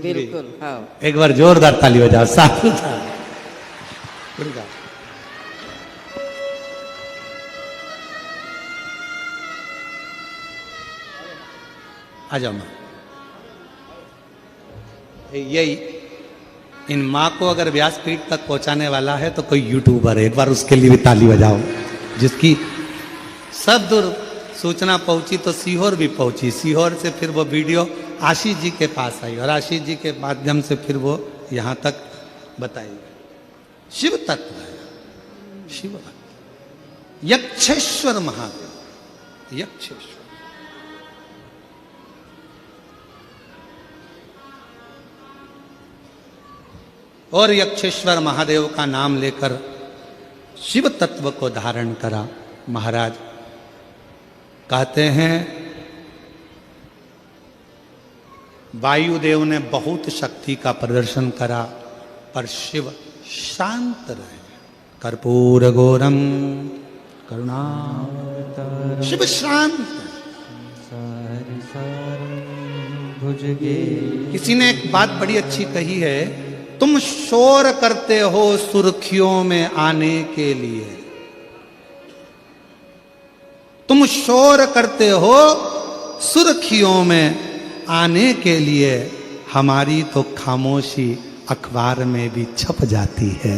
बिल्कुल। हाँ, एक बार जोरदार ताली बजाओ। साधु था। आ जाओ माँ। यही इन माँ को अगर व्यासपीठ तक पहुंचाने वाला है तो कोई यूट्यूबर है, एक बार उसके लिए भी ताली बजाओ। जिसकी सब दूर सूचना पहुंची तो सीहोर भी पहुंची, सीहोर से फिर वो वीडियो आशीष जी के पास आई और आशीष जी के माध्यम से फिर वो यहाँ तक बताई। शिव तत्व है, शिव भक्त। यक्षेश्वर महादेव, यक्षेश्वर। और यक्षेश्वर महादेव का नाम लेकर शिव तत्व को धारण करा। महाराज कहते हैं वायुदेव ने बहुत शक्ति का प्रदर्शन करा, पर शिव शांत रहे। कर्पूर गौरम करुणा, शिव शांत। भुजगे किसी ने एक बात बड़ी अच्छी कही है, तुम शोर करते हो सुर्खियों में आने के लिए, तुम शोर करते हो सुर्खियों में आने के लिए, हमारी तो खामोशी अखबार में भी छप जाती है।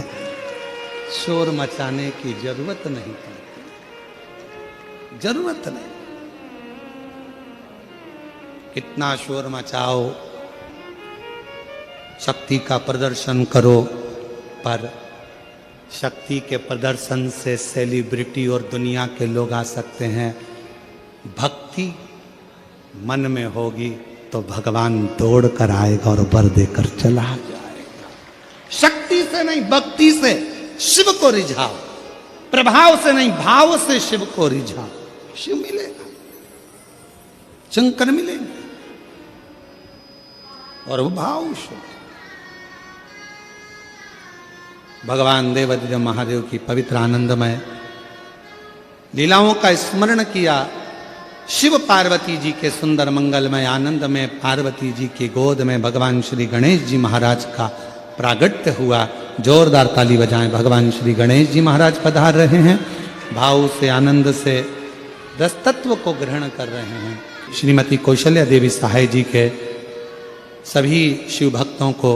शोर मचाने की जरूरत नहीं पड़ती, जरूरत नहीं। कितना शोर मचाओ, शक्ति का प्रदर्शन करो, पर शक्ति के प्रदर्शन से सेलिब्रिटी और दुनिया के लोग आ सकते हैं। भक्ति मन में होगी तो भगवान दौड़ कर आएगा और वर देकर चला जाएगा। शक्ति से नहीं, भक्ति से शिव को रिझाओ, प्रभाव से नहीं भाव से शिव को रिझाओ, शिव मिलेगा, शंकर मिलेंगे। और वो भाव शिव। भगवान देवादिदेव महादेव की पवित्र आनंदमय लीलाओं का स्मरण किया। शिव पार्वती जी के सुंदर मंगलमय आनंद में पार्वती जी की गोद में भगवान श्री गणेश जी महाराज का प्रागट्य हुआ। जोरदार ताली बजाएं, भगवान श्री गणेश जी महाराज पधार रहे हैं, भाव से आनंद से रस तत्व को ग्रहण कर रहे हैं। श्रीमती कौशल्या देवी सहाय जी के सभी शिव भक्तों को